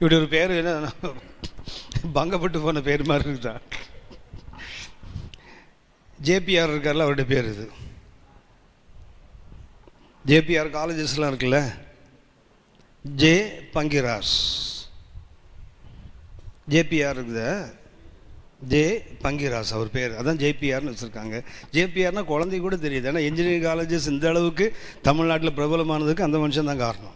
இப்படி ஒரு பேர் என்ன பங்கப்பட்டு போன பேர் மாதிரி இருக்குதா? ஜேபிஆர் இருக்கார்ல, அவருடைய பேர் இது. ஜேபிஆர் காலேஜஸ்லாம் இருக்குல்ல, ஜே பங்கிராஸ். ஜேபிஆர் இருக்குத, ஜே பங்கிராஸ் அவர் பேர், அதான் ஜேபிஆர்னு வச்சுருக்காங்க. ஜேபிஆர்னா குழந்தை கூட தெரியுது. ஏன்னா இன்ஜினியரிங் காலேஜஸ் இந்த அளவுக்கு தமிழ்நாட்டில் பிரபலமானதுக்கு அந்த மனுஷன் தான் காரணம்.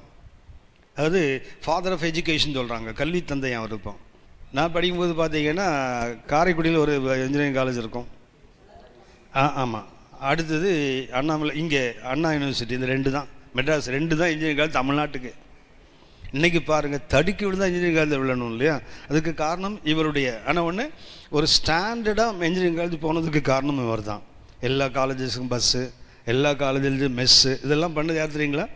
அதாவது ஃபாதர் ஆஃப் எஜுகேஷன் சொல்கிறாங்க, கல்வி தந்தை அவர் இருப்போம். நான் படிக்கும்போது பார்த்தீங்கன்னா காரைக்குடியில் ஒரு இன்ஜினியரிங் காலேஜ் இருக்கும். ஆமாம். அடுத்தது அண்ணாமலை, இங்கே அண்ணா யூனிவர்சிட்டி. இந்த ரெண்டு தான், மெட்ராஸ் ரெண்டு தான் இன்ஜினியரிங் காலேஜ் தமிழ்நாட்டுக்கு. இன்றைக்கி பாருங்கள், தடுக்கி விழுந்தா இன்ஜினியரிங் காலேஜ் விழணும் இல்லையா? அதுக்கு காரணம் இவருடைய. ஆனால் ஒன்று, ஒரு ஸ்டாண்டர்டாக இன்ஜினியரிங் காலேஜ் போனதுக்கு காரணம் இவர் தான். எல்லா காலேஜஸுக்கும் பஸ்ஸு, எல்லா காலேஜ்லேயும் மெஸ்ஸு, இதெல்லாம் பண்ணது யார் தெரியுங்களா?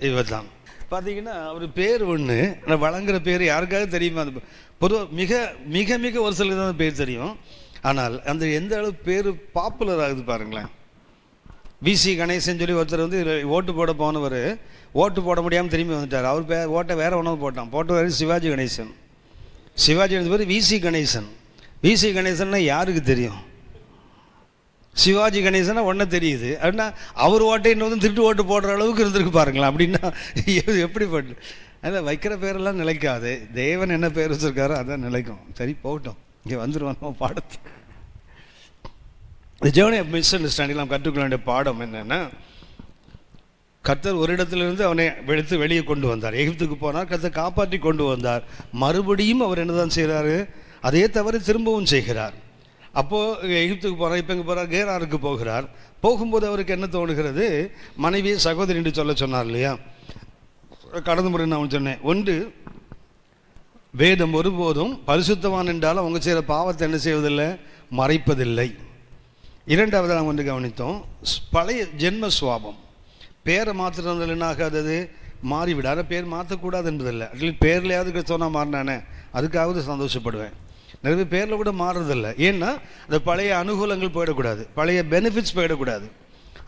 இவர் தான். பார்த்தீங்கன்னா அவர் பேர் ஒன்று, ஆனால் வழங்குற பேர் யாருக்காக தெரியுமா? அது பொதுவாக மிக மிக மிக ஒரு சிலருக்கு தான் பேர் தெரியும். ஆனால் அந்த எந்த அளவு பேர் பாப்புலர் ஆகுது பாருங்களேன். விசி கணேசன் சொல்லி ஒருத்தர் வந்து ஓட்டு போட போனவர் ஓட்டு போட முடியாமல் திரும்பி வந்துட்டார். அவர் ஓட்டை வேற ஒன்று போட்டவர் சிவாஜி கணேசன். சிவாஜி பேர் விசி கணேசன். விசி கணேசன்னா யாருக்கு தெரியும்? சிவாஜி கணேசனா ஒன்றை தெரியுது. அப்படின்னா அவர் ஓட்டை இன்னும் திருட்டு ஓட்டு போடுற அளவுக்கு இருந்திருக்கு பாருங்களேன். அப்படின்னா எப்படி பண்ணு? அதில் வைக்கிற பேரெல்லாம் நிலைக்காது. தேவன் என்ன பேர் வச்சுருக்காரோ அதான் நிலைக்கும். சரி, போகட்டும், இங்கே வந்துடுவோம் பாடத்து. இந்த ஜேர்னி ஆஃப் மிஸ் அண்டர்ஸ்டாண்டிங் நாம் கற்றுக்கொள்ள வேண்டிய பாடம் என்னென்னா, கர்த்தர் ஒரு இடத்துலேருந்து அவனை எடுத்து வெளியே கொண்டு வந்தார். எகிப்துக்கு போனார், கர்த்தர் காப்பாற்றி கொண்டு வந்தார். மறுபடியும் அவர் என்ன தான் செய்கிறாரு? அதே தவிர திரும்பவும் செய்கிறார். அப்போது எகிப்துக்கு போகிறார், இப்போ எங்கே போகிறார்? கேராருக்கு போகிறார். போகும்போது அவருக்கு என்ன தோணுகிறது? மனைவி சகோதரி என்று சொல்ல சொன்னார் இல்லையா? கடந்த முறை நான் சொன்னேன், ஒன்று, வேதம் ஒருபோதும் பரிசுத்தவான் என்றாலும் அவங்க செய்கிற பாவத்தை என்ன செய்வதில்லை? மறைப்பதில்லை. இரண்டாவது நாம் வந்து கவனித்தோம், பழைய ஜென்ம சுவாபம். பேரை மாற்றுறது என்ன ஆகாதது? மாறிவிடாத. பேர் மாற்றக்கூடாது என்பதில்லை. அட்லீஸ்ட் பேர்லையாவது கிறிஸ்தவனாக மாறினானே, அதுக்காவது சந்தோஷப்படுவேன். நிறைய பேரில் கூட மாறுறதில்லை. ஏன்னா அந்த பழைய அனுகூலங்கள் போயிடக்கூடாது, பழைய பெனிஃபிட்ஸ் போயிடக்கூடாது.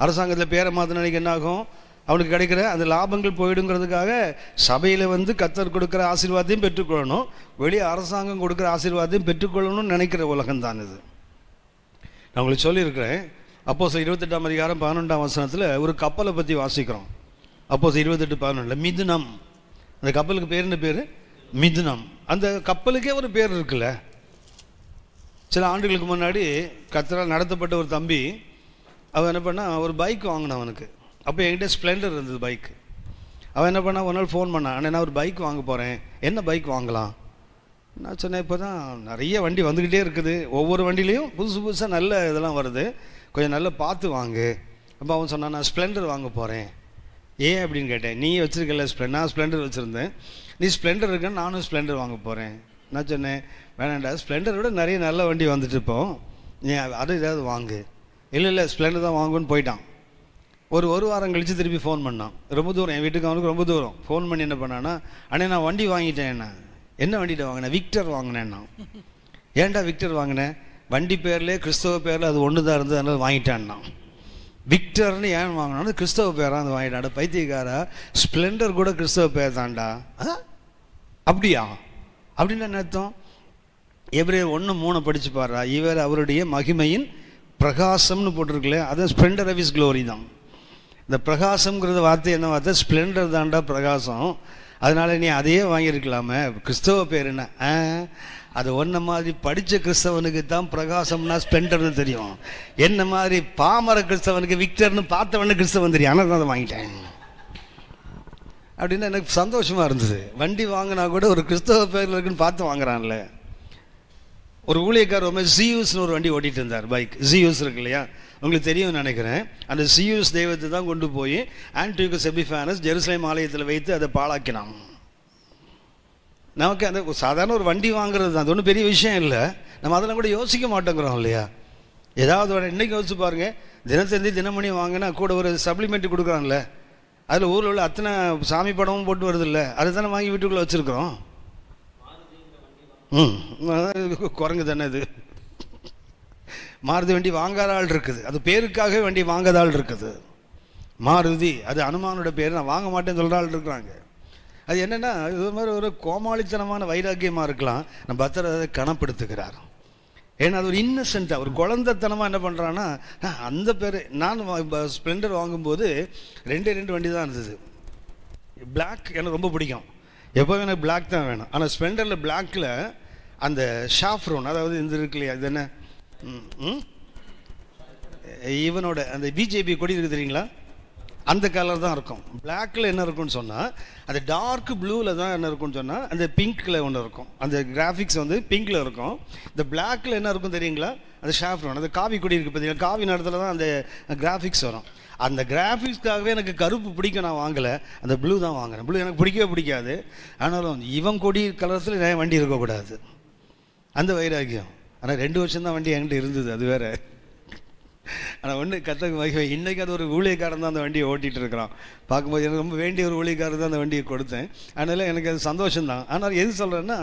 அரசாங்கத்தில் பேரை மாற்றினாக்கு என்ன ஆகும்? அவனுக்கு கிடைக்கிற அந்த லாபங்கள் போயிடுங்கிறதுக்காக சபையில் வந்து கர்த்தர் கொடுக்குற ஆசீர்வாதத்தையும் பெற்றுக்கொள்ளணும், வெளியே அரசாங்கம் கொடுக்குற ஆசீர்வாதத்தையும் பெற்றுக்கொள்ளணும்னு நினைக்கிற உலகம்தான் இது. நான் உங்களுக்கு சொல்லியிருக்கிறேன், அப்போஸ்தலர் 28ஆம் அதிகாரம் 12ஆம் வசனத்தில் ஒரு கப்பலை பற்றி வாசிக்கிறோம். அப்போஸ்தலர் 28:11 மிதுனம். அந்த கப்பலுக்கு பேர் என்ன பேர்? மிதுனம். அந்த கப்பலுக்கே ஒரு பேர் இருக்குல்ல. சில ஆண்டுகளுக்கு முன்னாடி கர்த்தரால் நடத்தப்பட்ட ஒரு தம்பி, அவன் என்ன பண்ணா, ஒரு பைக் வாங்கினான் அவனுக்கு. அப்போ என்கிட்ட ஸ்ப்ளெண்டர் இருந்தது பைக்கு. அவன் என்ன பண்ணா, ஒரு நாள் ஃபோன் பண்ணான், அண்ணே நான் ஒரு பைக் வாங்க போகிறேன், என்ன பைக் வாங்கலாம்? நான் சொன்னேன், இப்போ தான் நிறைய வண்டி வந்துக்கிட்டே இருக்குது, ஒவ்வொரு வண்டிலையும் புதுசு புதுசாக நல்ல இதெல்லாம் வருது, கொஞ்சம் நல்லா பார்த்து வாங்கு. அப்போ அவன் சொன்னான், நான் ஸ்ப்ளெண்டர் வாங்க போகிறேன். ஏன் அப்படின்னு கேட்டேன். நீ வச்சுருக்கல ஸ்ப்ளெண்டர்? நான் ஸ்ப்ளெண்டர் வச்சுருந்தேன். நீ ஸ்ப்ளெண்டர் இருக்குன்னு நானும் ஸ்ப்ளெண்டர் வாங்க போகிறேன். நான் சொன்னேன், வேணாண்டா, ஸ்ப்ளெண்டரை விட நிறைய நல்ல வண்டி வந்துட்டு இருப்போம், நீ அதை ஏதாவது வாங்கு. இல்லை ஸ்ப்ளெண்டர் தான் வாங்குன்னு போயிட்டான். ஒரு வாரம் கழித்து திருப்பி ஃபோன் பண்ணான். ரொம்ப தூரம், என் வீட்டுக்கு அவனுக்கு ரொம்ப தூரம். ஃபோன் பண்ணி என்ன பண்ணான்னா, அண்ணே நான் வண்டி வாங்கிட்டேன். என்ன வண்டிகிட்ட வாங்கினேன்? விக்டர் வாங்கினேன்னா. ஏன்டா விக்டர் வாங்கினேன்? வண்டி பேர்லேயே கிறிஸ்தவ பேரில் அது ஒன்று தான் இருந்தது, அதனால் வாங்கிட்டான்னா. விக்டர்னு ஏன் வாங்கினான்னு கிறிஸ்தவ பேராக அது வாங்கிட்டான்டா. பைத்தியக்காரா, ஸ்ப்ளெண்டர் கூட கிறிஸ்தவ பேர் தான்டா. அப்படியா? அப்படின்னு என்ன அர்த்தம்? எபிரேயர் 1:3 படித்து பாடுறா. இவர் அவருடைய மகிமையின் பிரகாசம்னு போட்டிருக்கல, அது ஸ்ப்ளெண்டர் ஆஃப் இஸ் க்ளோரி தான். இந்த பிரகாசம்ங்கிறத வார்த்தை என்ன வார்த்தை? ஸ்ப்ளெண்டர் தான்டா பிரகாசம். அதனால நீ அதையே வாங்கியிருக்கலாமே. கிறிஸ்தவ பேர் என்ன? அது ஒன்றை மாதிரி படித்த கிறிஸ்தவனுக்கு தான் பிரகாசம்னா ஸ்ப்ளெண்டர்னு தெரியும். என்ன மாதிரி பாமர கிறிஸ்தவனுக்கு விக்டர்னு பார்த்தவனுக்கு கிறிஸ்தவன் தெரியும். ஆனால் அதை வாங்கிட்டேன் அப்படின்னு எனக்கு சந்தோஷமாக இருந்தது. வண்டி வாங்கினா கூட ஒரு கிறிஸ்தவ பேரில் இருக்குன்னு பார்த்து வாங்குறான்ல. ஒரு ஊழியக்கார் ரொம்ப சியூஸ்னு ஒரு வண்டி ஓட்டிகிட்டு இருந்தார், பைக். சியூஸ் இருக்கு இல்லையா, உங்களுக்கு தெரியும்னு நினைக்கிறேன். அந்த சியூஸ் தெய்வத்தை தான் கொண்டு போய் ஆன்டியோகஸ் எபிஃபானஸ் ஜெருசலேம் ஆலயத்தில் வைத்து அதை பாழாக்கினான். நமக்கு அந்த சாதாரண ஒரு வண்டி வாங்குறது தான், அது ஒன்றும் பெரிய விஷயம் இல்லை. நம்ம அதெல்லாம் கூட யோசிக்க மாட்டேங்கிறோம் இல்லையா? ஏதாவது இன்றைக்கி யோசிச்சு பாருங்கள், தினத்தந்தி தினமணி வாங்கினா கூட ஒரு சப்ளிமெண்ட் கொடுக்குறான்ல, அதில் ஊரில் உள்ள அத்தனை சாமி படமும் போட்டு வருது இல்லை, அதை தானே வாங்கி வீட்டுக்குள்ளே வச்சுருக்கிறோம். குரங்கு தானே இது. மாருதி வண்டி வாங்காத ஆள் இருக்குது, அது பேருக்காகவே வண்டி வாங்காத ஆள் இருக்குது. மாருதி, அது அனுமானோட பேர், நான் வாங்க மாட்டேன்னு சொல்கிற ஆள் இருக்கிறாங்க. அது என்னென்னா இது மாதிரி ஒரு கோமாளித்தனமான வைராக்கியமாக இருக்கலாம். நம்ம பக்தர் அதை கணப்படுத்துகிறார். ஏன்னா அது ஒரு இன்னசென்ட்டாக ஒரு குழந்தைத்தனமாக என்ன பண்ணுறான்னா, அந்த பேர். நான் ஸ்ப்ளெண்டர் வாங்கும்போது 2 வண்டி தான் இருந்தது. பிளாக் எனக்கு ரொம்ப பிடிக்கும், எப்போவும் எனக்கு பிளாக் தான் வேணும். ஆனால் ஸ்ப்ளெண்டரில் பிளாக்கில் அந்த ஷாஃப்ரோன், அதாவது இந்த இருக்கு இல்லையா, இது என்ன இவனோட அந்த பிஜேபி கொடி இருக்குது தெரியுங்களா, அந்த கலர் தான் இருக்கும். பிளாக்கில் என்ன இருக்குன்னு சொன்னால், அந்த டார்க் ப்ளூவில் தான் என்ன இருக்குன்னு சொன்னால் அந்த பிங்க்கில் ஒன்று இருக்கும். அந்த கிராஃபிக்ஸ் வந்து பிங்க்கில் இருக்கும். இந்த பிளாக்கில் என்ன இருக்கும் தெரியுங்களா, அந்த ஷாஃப்ரோன், அந்த காவி கொடி இருக்குது பார்த்தீங்களா, காவி நேரத்தில் தான் அந்த கிராஃபிக்ஸ் வரும். அந்த கிராஃபிக்ஸ்க்காகவே எனக்கு கருப்பு பிடிக்கும், நான் வாங்கலை, அந்த ப்ளூ தான் வாங்கினேன். ப்ளூ எனக்கு பிடிக்கவே பிடிக்காது. ஆனாலும் இவன் கொடி கலர்ஸில் நிறைய வண்டி இருக்கக்கூடாது, அந்த வைராக்கியம். ஆனால் 2 வருஷம் தான் வண்டி என்கிட்ட இருந்தது, அது வேறு. ஆனால் ஒன்று கற்றுக்க வைக்க, இன்றைக்கி அது ஒரு ஊழியக்காரன் தான் அந்த வண்டியை ஓட்டிகிட்டு இருக்கிறான். பார்க்கும்போது எனக்கு ரொம்ப வேண்டிய ஒரு ஊழியக்காரர் தான் அந்த வண்டியை கொடுத்தேன். அதனால் எனக்கு அது சந்தோஷம்தான். ஆனால் எது சொல்கிறேன்னா,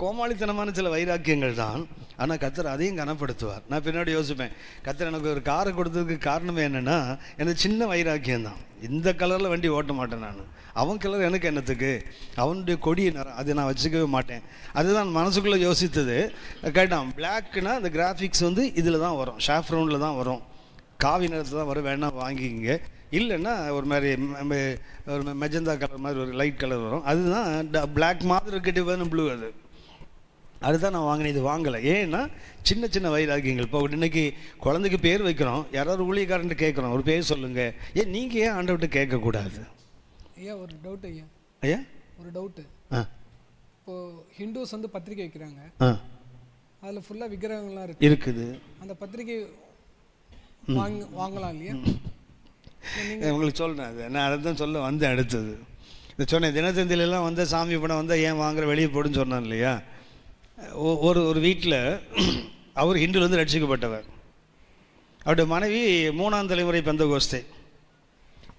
கோமாளித்தனமான சில வைராக்கியங்கள் தான். ஆனால் கர்த்தர் அதையும் கனப்படுத்துவார். நான் பின்னாடி யோசிப்பேன், கர்த்தர் எனக்கு ஒரு காரை கொடுத்ததுக்கு காரணமே என்னென்னா, எனக்கு சின்ன வைராக்கியம் தான். இந்த கலரில் வண்டி ஓட்ட மாட்டேன் நான், அவன் கலர் எனக்கு என்னத்துக்கு, அவனுடைய கொடியை அதை நான் வச்சுக்கவே மாட்டேன். அதுதான் மனசுக்குள்ளே யோசித்தது. கேட்டான், பிளாக்னா அந்த கிராஃபிக்ஸ் வந்து இதில் தான் வரும், ஷாஃப்ரோனில் தான் வரும், காவி நிறத்தில் தான் வரும், வேணா வாங்கிக்கிங்க. இல்லைன்னா ஒரு மாதிரி ஒரு மெஜந்தா கலர் மாதிரி ஒரு லைட் கலர் வரும், அதுதான் பிளாக் மாதிரி இருக்கட்டு ப்ளூ, அதுதான் நான் வாங்கினேன். இது வாங்கலை. ஏன்னா சின்ன சின்ன வைராக்கியங்கள். இப்போ இன்னைக்கு குழந்தைக்கு பேர் வைக்கிறோம், யாராவது ஊழியக்காரன்ட்டு கேட்குறோம், ஒரு பேர் சொல்லுங்கள். நீங்கள் ஏன் ஆண்டவர்கிட்ட கேட்கக்கூடாது? ஐயா ஒரு டவுட். ஐயா ஒரு டவுட்டு. இப்போது ஹிந்துஸ் வந்து பத்திரிக்கை வைக்கிறாங்க, அதில் ஃபுல்லாக விக்கிரகங்கள்லாம் இருக்குது. அந்த பத்திரிக்கை வாங்கலாம் இல்லையா? உங்களுக்கு சொல்கிறேன், அது நான் அதை தான் சொல்ல வந்தேன். அடுத்தது இந்த சொன்னேன், தினத்தந்திலெல்லாம் வந்து சாமி படம் வந்தால் ஏன் வாங்குற, வெளியே போடுன்னு சொன்னான் இல்லையா. ஒரு வீட்டில் அவர் ஹிந்துலேருந்து ரட்சிக்கப்பட்டவர், அவருடைய மனைவி 3ஆம் தலைமுறை பெந்தகோஸ்தே.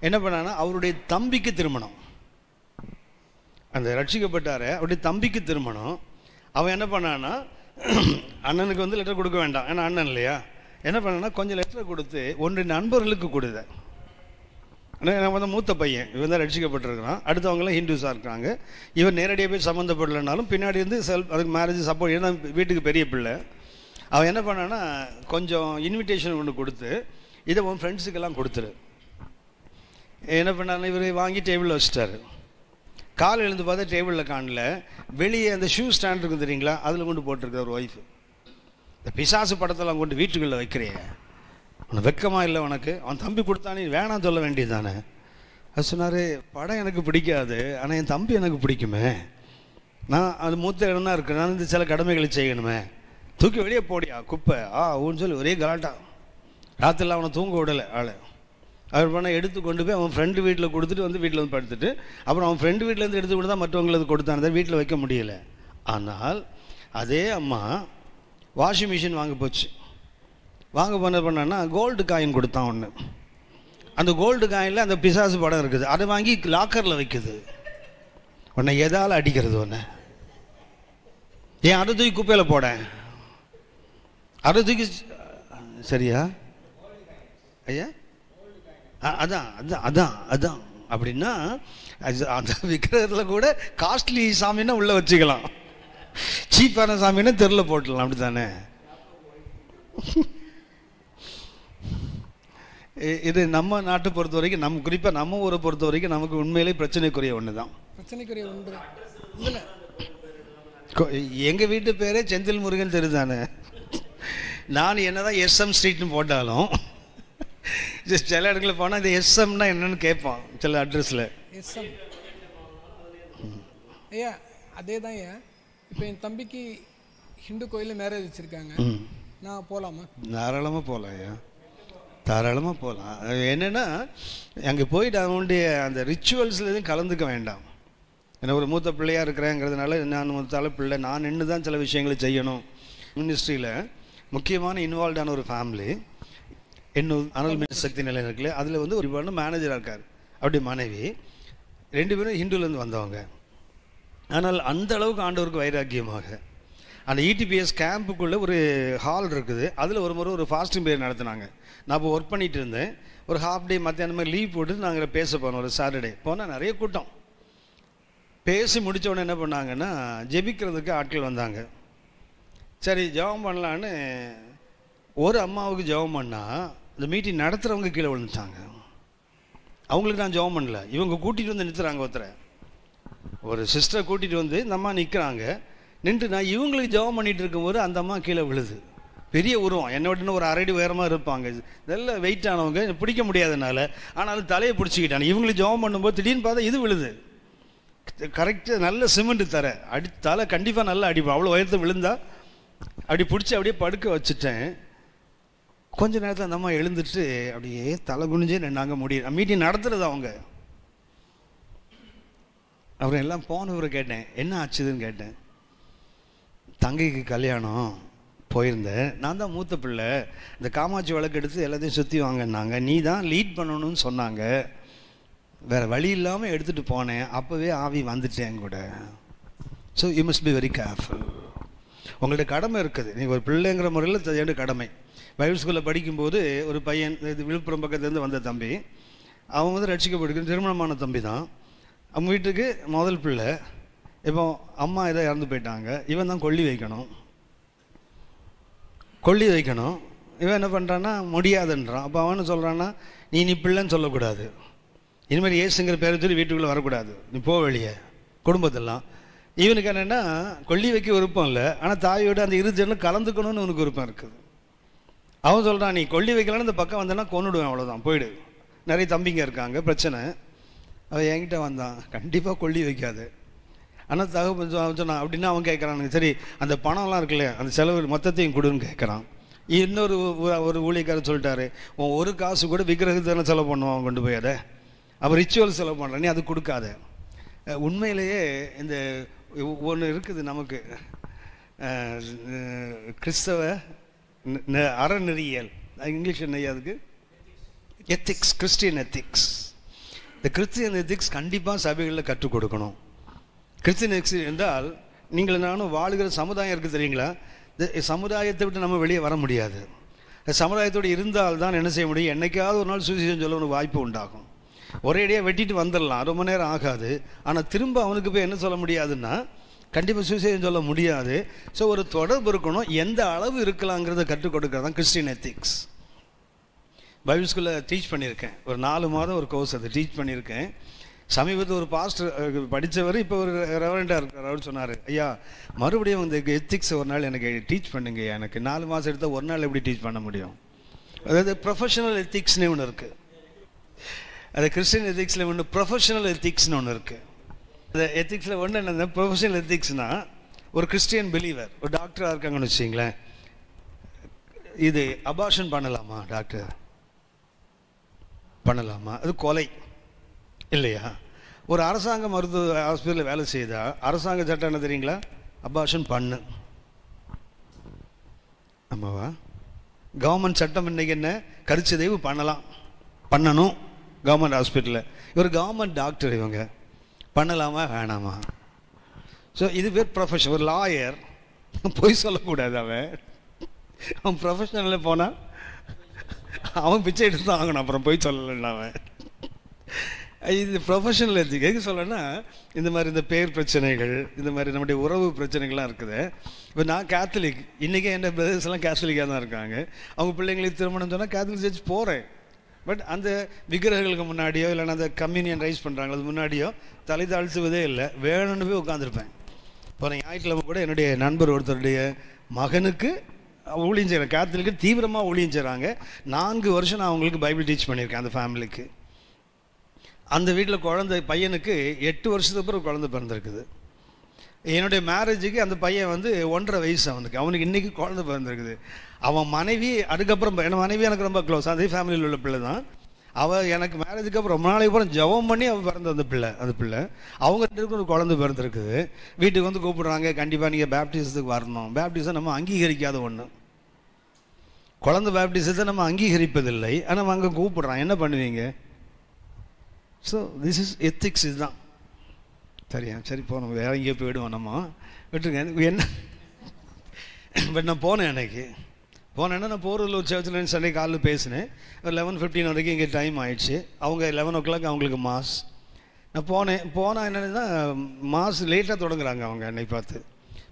என்ன பண்ணான்னா, அவருடைய தம்பிக்கு திருமணம், அந்த ரட்சிக்கப்பட்டார அவருடைய தம்பிக்கு திருமணம். அவன் என்ன பண்ணான்னா, அண்ணனுக்கு வந்து லெட்டர் கொடுக்க வேண்டாம், ஏன்னா அண்ணன் இல்லையா. என்ன பண்ணான்னா, கொஞ்சம் லெட்டரை கொடுத்து 1 நண்பர்களுக்கு கொடுத்த. நான் வந்து மூத்த பையன், இவன் தான் ரட்சிக்கப்பட்டிருக்கிறான், அடுத்தவங்களாம் ஹிந்துஸாக இருக்காங்க. இவன் நேரடியாக போய் சம்மந்தப்படலைனாலும் பின்னாடி இருந்து அதுக்கு மேரேஜ் சப்போர்ட், ஏன்னா வீட்டுக்கு பெரிய பிள்ளை. அவன் என்ன பண்ணான்னா, கொஞ்சம் இன்விடேஷன் ஒன்று கொடுத்து, இதை உன் ஃப்ரெண்ட்ஸுக்கெல்லாம் கொடுத்துரு. என்ன பண்ணான்னா, இவர் வாங்கி டேபிளில் வச்சுட்டாரு. காலை எழுந்து பார்த்தா டேபிளில் காணல, வெளியே அந்த ஷூ ஸ்டாண்ட் இருக்குது தெரியுங்களா, அதில் கொண்டு போட்டிருக்க ஒரு ஒய்ஃபு. இந்த பிசாசு படத்தெல்லாம் கொண்டு வீட்டுக்குள்ளே வைக்கிறிய, உனக்கு வெக்கமாக இல்லை உனக்கு? அவன் தம்பி கொடுத்தானே வேணாம் சொல்ல வேண்டியது தானே. அது சொன்னார், படம் எனக்கு பிடிக்காது, ஆனால் என் தம்பி எனக்கு பிடிக்குமே, நான் அது மூத்த இடம் தான் இருக்குது, நான் இந்த சில கடமைகளை செய்யணுமே, தூக்கி வெளியே போடியா குப்பை ஊன்னு சொல்லி ஒரே கலாட்டா. ராத்திரிலாம் அவனை தூங்க விடலை ஆள். அவர் பண்ண எடுத்து கொண்டு போய் அவன் ஃப்ரெண்டு வீட்டில் கொடுத்துட்டு வந்து வீட்டில் வந்து படுத்துட்டு, அப்புறம் அவன் ஃப்ரெண்டு வீட்டிலேருந்து எடுத்து கொடுத்தா மற்றவங்களுக்கு கொடுத்தானே, வீட்டில் வைக்க முடியலை. ஆனால் அதே அம்மா வாஷிங் மிஷின் வாங்க போச்சு. வாங்க பண்ணான்னா கோல்டு காயின் கொடுத்தான் ஒன்று. அந்த கோல்டு காயினில் அந்த பிசாசு படம் இருக்குது, அதை வாங்கி லாக்கரில் வைக்குது. உன்னை எதால் அடிக்கிறது? ஒன்று ஏன் அதை தூக்கி குப்பையில் போட, அதை தூக்கி சரியா ஐயா? அதான் அதான் அதான் அதான் அப்படின்னா அந்த விக்கிரகத்தில் கூட காஸ்ட்லி சாமின்னா உள்ளே வச்சுக்கலாம், சீப்பான சாமின்னா தெருவில் போட்டுடலாம், அப்படி தானே? இது நம்ம நாட்டை பொறுத்த வரைக்கும், நம்ம குறிப்பாக நம்ம ஊரை பொறுத்த வரைக்கும் நமக்கு உண்மையிலே பிரச்சனைக்குரிய ஒன்று தான். பிரச்சனைக்குரிய ஒன்று. எங்கள் வீட்டு பேரே செந்தில் முருகன் தெரு தானே. நான் என்னதான் எஸ்எம் ஸ்ட்ரீட்னு போட்டாலும் சில இடத்துல போனால் இந்த எஸ்எம்னா என்னன்னு கேட்பான் சில அட்ரஸில். எஸ்எம் ஐயா அதே தான் ஐயா. இப்போ என் தம்பிக்கு ஹிந்து கோயிலில் மேரேஜ் வச்சுருக்காங்க, நான் போகலாமா? தாராளமாக போகலாம் ஐயா, தாராளமாக போகலாம். என்னென்னா அங்கே போயிட்டு அவனுடைய அந்த ரிச்சுவல்ஸில் எதுவும் கலந்துக்க வேண்டாம். ஏன்னா ஒரு மூத்த பிள்ளையாக இருக்கிறேங்கிறதுனால நான் மூத்தால பிள்ளை, நான் நின்று தான் சில விஷயங்களை செய்யணும். மினிஸ்ட்ரியில் முக்கியமான இன்வால்வ்டான ஒரு ஃபேமிலி, இன்னும் அனல் மின் சக்தி நிலையம் இருக்குல்ல, அதில் வந்து ஒரு மேனேஜராக இருக்கார். அப்படி மனைவி 2 பேரும் ஹிந்துலேருந்து வந்தவங்க. ஆனால் அந்த அளவுக்கு ஆண்டவருக்கு வைராக்கியமாக அந்த இடிபிஎஸ் கேம்புக்குள்ளே ஒரு ஹால் இருக்குது. அதில் ஒரு முறை ஒரு ஃபாஸ்டிங் பீரியட் நடத்தினாங்க. நான் இப்போ ஒர்க் பண்ணிகிட்டு இருந்தேன். ஒரு ஹாஃப் டே மத்தியானம் மாதிரி லீவ் போட்டு நாங்கள் பேச போனோம். ஒரு சாட்டர்டே போனால் நிறைய கூட்டம். பேசி முடித்த உடனே என்ன பண்ணாங்கன்னா ஜெபிக்கிறதுக்கு ஆட்கள் வந்தாங்க. சரி ஜெபம் பண்ணலான்னு ஒரு அம்மாவுக்கு ஜெபம் பண்ணால் இந்த மீட்டிங் நடத்துகிறவங்க கீழே விழுந்துட்டாங்க. அவங்களுக்கு நான் ஜெபம் பண்ணல, இவங்க கூட்டிகிட்டு வந்து நிறுத்துறாங்க. ஒரு சிஸ்டரை கூட்டிகிட்டு வந்து இந்த அம்மா நிற்கிறாங்க. நின்று நான் இவங்களுக்கு ஜெபம் பண்ணிகிட்டு இருக்கும்போது அந்த அம்மா கீழே விழுது. பெரிய உருவம், என்னை விட்டுன்னு ஒரு 1.5 அடி உயரமாக இருப்பாங்க. நல்ல வெயிட்டானவங்க, பிடிக்க முடியாதனால. ஆனாலும் தலையை பிடிச்சிக்கிட்டாங்க. இவங்களுக்கு ஜெபம் பண்ணும்போது திடீர்னு பார்த்தா இது விழுது. கரெக்டாக நல்ல சிமெண்ட் தர தலை கண்டிப்பாக நல்லா அடிப்போம். அவ்வளோ உயரத்தை விழுந்தா அப்படி பிடிச்சி அப்படியே படுக்க வச்சுட்டேன். கொஞ்ச நேரத்தில் அந்த அம்மா எழுந்துட்டு அப்படியே தலை குனிஞ்சே நின்னாங்க. முடியும் மீட்டிங் நடத்துறது அவங்க. அப்புறம் எல்லாம் போனவரை கேட்டேன், என்ன ஆச்சுதுன்னு கேட்டேன். தங்கைக்கு கல்யாணம் போயிருந்தேன், நான் தான் மூத்த பிள்ளை, இந்த காமாட்சி வழக்கு எடுத்து எல்லாத்தையும் சுற்றி வாங்கினாங்க, நீ தான் லீட் பண்ணணும்னு சொன்னாங்க, வேறு வழி இல்லாமல் எடுத்துகிட்டு போனேன், அப்போவே ஆவி வந்துட்டேன் கூட. So you must be very careful. உங்கள்ட்ட கடமை இருக்குது. நீங்கள் ஒரு பிள்ளைங்கிற முறையில் செய்ய கடமை. பைபிள் ஸ்கூலில் படிக்கும்போது ஒரு பையன், இது விழுப்புரம் பக்கத்துலேருந்து வந்த தம்பி, அவன் வந்து ரட்சிக்கப்பட்டு திருமணமான தம்பி தான். அவங்க வீட்டுக்கு முதல் பிள்ளை. இப்போ அம்மா ஏதோ இறந்து போயிட்டாங்க. இவன் தான் கொல்லி வைக்கணும். இவன் என்ன பண்ணுறான்னா முடியாதுன்றான். அப்போ அவனு சொல்கிறான்னா நீ பிள்ளைன்னு சொல்லக்கூடாது, இனிமேல் ஏசுங்கிற பேரை சொல்லி வீட்டுக்குள்ளே வரக்கூடாது, நீ போ வெளியே குடும்பத்தெல்லாம். இவனுக்கு என்னென்னா கொல்லி வைக்க விருப்பம் இல்லை, ஆனால் தாயோட அந்த இருஜனில் கலந்துக்கணும்னு உனக்கு விருப்பம் இருக்குது. அவன் சொல்கிறான் நீ கொல்லி வைக்கலான்னு இந்த பக்கம் வந்தேன்னா கொன்னுடுவேன், அவ்வளோதான், போயிடு, நிறைய தம்பிங்க இருக்காங்க, பிரச்சனை. அவன் என்கிட்ட வந்தான், கண்டிப்பாக கொல்லி வைக்காது. ஆனால் சொன்னான். அப்படின்னா அவன் கேட்குறானுங்க, சரி அந்த பணம்லாம் இருக்குல்ல அந்த செலவு மொத்தத்தையும் கொடுன்னு கேட்குறான். இன்னொரு ஒரு ஊழியக்காரர் சொல்லிட்டாரு, உன் ஒரு காசு கூட விக்கிரகத்தான செலவு பண்ணுவான், அவன் கொண்டு போய் அதை அவன் ரிச்சுவல் செலவு பண்ணுறான், நீ அது கொடுக்காத. உண்மையிலேயே இந்த ஒன்று இருக்குது நமக்கு, கிறிஸ்தவ அறநெறியல், இங்கிலீஷ் என்னையா அதுக்கு, எத்திக்ஸ், கிறிஸ்டியன் எத்திக்ஸ். இந்த கிறிஸ்டியன் எத்திக்ஸ் கண்டிப்பாக சபைகளில் கற்றுக் கொடுக்கணும். கிறிஸ்டியன் எத்திக்ஸ் என்றால் நீங்கள் நானும் வாழுகிற சமுதாயம் இருக்குது தெரியுங்களா, இந்த சமுதாயத்தை விட்டு நம்ம வெளியே வர முடியாது. சமுதாயத்தோடு இருந்தால் தான் என்ன செய்ய முடியும், என்னைக்காவது ஒரு நாள் சுவிசேஷம் சொல்ல ஒரு வாய்ப்பு உண்டாகும். ஒரேடியாக வெட்டிட்டு வந்துடலாம், ரொம்ப நேரம் ஆகாது. ஆனால் திரும்ப அவனுக்கு போய் என்ன சொல்ல முடியாதுன்னா கண்டிப்பாக சுவிசேஷம் சொல்ல முடியாது. ஸோ ஒரு தொடர்பு இருக்கணும், எந்த அளவு இருக்கலாங்கிறத கற்றுக் கொடுக்கறது தான் கிறிஸ்டியன் எத்திக்ஸ். பைபிள் ஸ்கூலில் டீச் பண்ணியிருக்கேன், ஒரு 4 மாதம் ஒரு கோர்ஸ் அது டீச் பண்ணியிருக்கேன். சமீபத்தில் ஒரு பாஸ்டர் படித்தவர் இப்போ ஒரு ரெவரண்டாக இருக்கார். அவர் சொன்னார், ஐயா மறுபடியும் இந்த எத்திக்ஸ் ஒரு நாள் எனக்கு டீச் பண்ணுங்க. எனக்கு 4 மாதம் எடுத்தால் ஒரு நாள் எப்படி டீச் பண்ண முடியும்? அதாவது ப்ரொஃபஷனல் எத்திக்ஸ்னே ஒன்று இருக்குது. அது கிறிஸ்டியன் எத்திக்ஸில் ஒன்று ப்ரொஃபஷனல் எத்திக்ஸ்னு ஒன்று இருக்குது. அந்த எத்திக்ஸில் ஒன்று என்ன, ப்ரொஃபஷனல் எத்திக்ஸ்னால் ஒரு கிறிஸ்டியன் பிலீவர் ஒரு டாக்டராக இருக்காங்கன்னு வச்சிங்களேன், இது அபார்ஷன் பண்ணலாமா டாக்டர், பண்ணலாமா, அது கொலை இல்லையா? ஒரு அரசாங்க மருத்துவ ஹாஸ்பிட்டலில் வேலை செய்தால் அரசாங்க சட்டம் என்ன தெரியுங்களா, அபார்ஷன் பண்ணு. ஆமாவா? கவர்மெண்ட் சட்டம் இன்னைக்கு என்ன, கருச்சிதைவு பண்ணணும் கவர்மெண்ட் ஹாஸ்பிட்டலில். இவர் கவர்மெண்ட் டாக்டர், இவங்க பண்ணலாமா வேணாமா? ஸோ இது பேர் ப்ரொஃபஷன். ஒரு லாயர் பொய் சொல்லக்கூடாது. அவன் ப்ரொஃபஷனலில் போனால் அவன் பிச்சை எடுத்து தான் ஆகணும், அப்புறம் பொய் சொல்லலைன்னா அவன். இது ப்ரொஃபஷனல் எத்திக். எதுக்கு சொல்லணும்னா இந்த மாதிரி இந்த பேர் பிரச்சனைகள், இந்த மாதிரி நம்முடைய உறவு பிரச்சனைகள்லாம் இருக்குது. இப்போ நான் கேத்தலிக், இன்றைக்கி என் பிரதர்ஸ் எல்லாம் கேத்தலிக்காக தான் இருக்காங்க. அவங்க பிள்ளைங்களுக்கு திருமணம் சொன்னால் கேத்தலிக் சர்ச் போகிறேன். பட் அந்த விக்கிரகங்களுக்கு முன்னாடியோ இல்லைன்னா அந்த கம்யூனியன் ரைஸ் பண்ணுறாங்க அது முன்னாடியோ தலை தாழ்த்துவதே இல்லை, வேணும்னு போய் உட்காந்துருப்பேன். போன ஞாயிற்றுக்கிழமை கூட என்னுடைய நண்பர் ஒருத்தருடைய மகனுக்கு ஊழியம் செய்கிறேன், கேத்தலிக்கு தீவிரமாக ஊழியம் செய்கிறாங்க. 4 வருஷம் நான் அவங்களுக்கு பைபிள் டீச் பண்ணியிருக்கேன் அந்த ஃபேமிலிக்கு. அந்த வீட்டில் குழந்தை பையனுக்கு 8 வருஷத்துக்கு அப்புறம் குழந்தை பிறந்திருக்குது. என்னுடைய மேரேஜுக்கு அந்த பையன் வந்து 1.5 வயசு அவனுக்கு இன்றைக்கி குழந்தை பிறந்திருக்குது. அவன் மனைவி அதுக்கப்புறம், என் மனைவி எனக்கு ரொம்ப க்ளோஸ், அதே ஃபேமிலியில் உள்ள பிள்ளை தான். அவள் எனக்கு மேரேஜுக்கு அப்புறம் ரொம்ப நாளைக்கு அப்புறம் ஜெபம் பண்ணி அவள் பிறந்த அந்த பிள்ளை அவங்க 2 பேருக்கும் ஒரு குழந்தை பிறந்திருக்குது. வீட்டுக்கு வந்து கூப்பிடுறாங்க, கண்டிப்பாக நீங்கள் பேப்டிசத்துக்கு வரணும். பேப்டிசம் நம்ம அங்கீகரிக்காத ஒன்று, குழந்தை பேப்டிசத்தை நம்ம அங்கீகரிப்பதில்லை, ஆனால் நம்ம அங்கே கூப்பிடுறான், என்ன பண்ணுவீங்க? So this is ethics. இதுதான் சரியா? சரி போனோம், வேற எங்கேயோ போயிடுவோம், நம்ம விட்டுருங்க. என்ன பட் நான் போனேன் அன்னைக்கு. போனேன்னா நான் போகிறதில் ஒரு சர்ச்சில் சண்டே காலையில் பேசினேன். ஒரு 11:15 வரைக்கும் இங்கே டைம் ஆயிடுச்சு. அவங்க 11 o'clock அவங்களுக்கு மாஸ். நான் போனால் என்னென்னா மாஸ் லேட்டாக தொடங்குறாங்க. அவங்க என்னை பார்த்து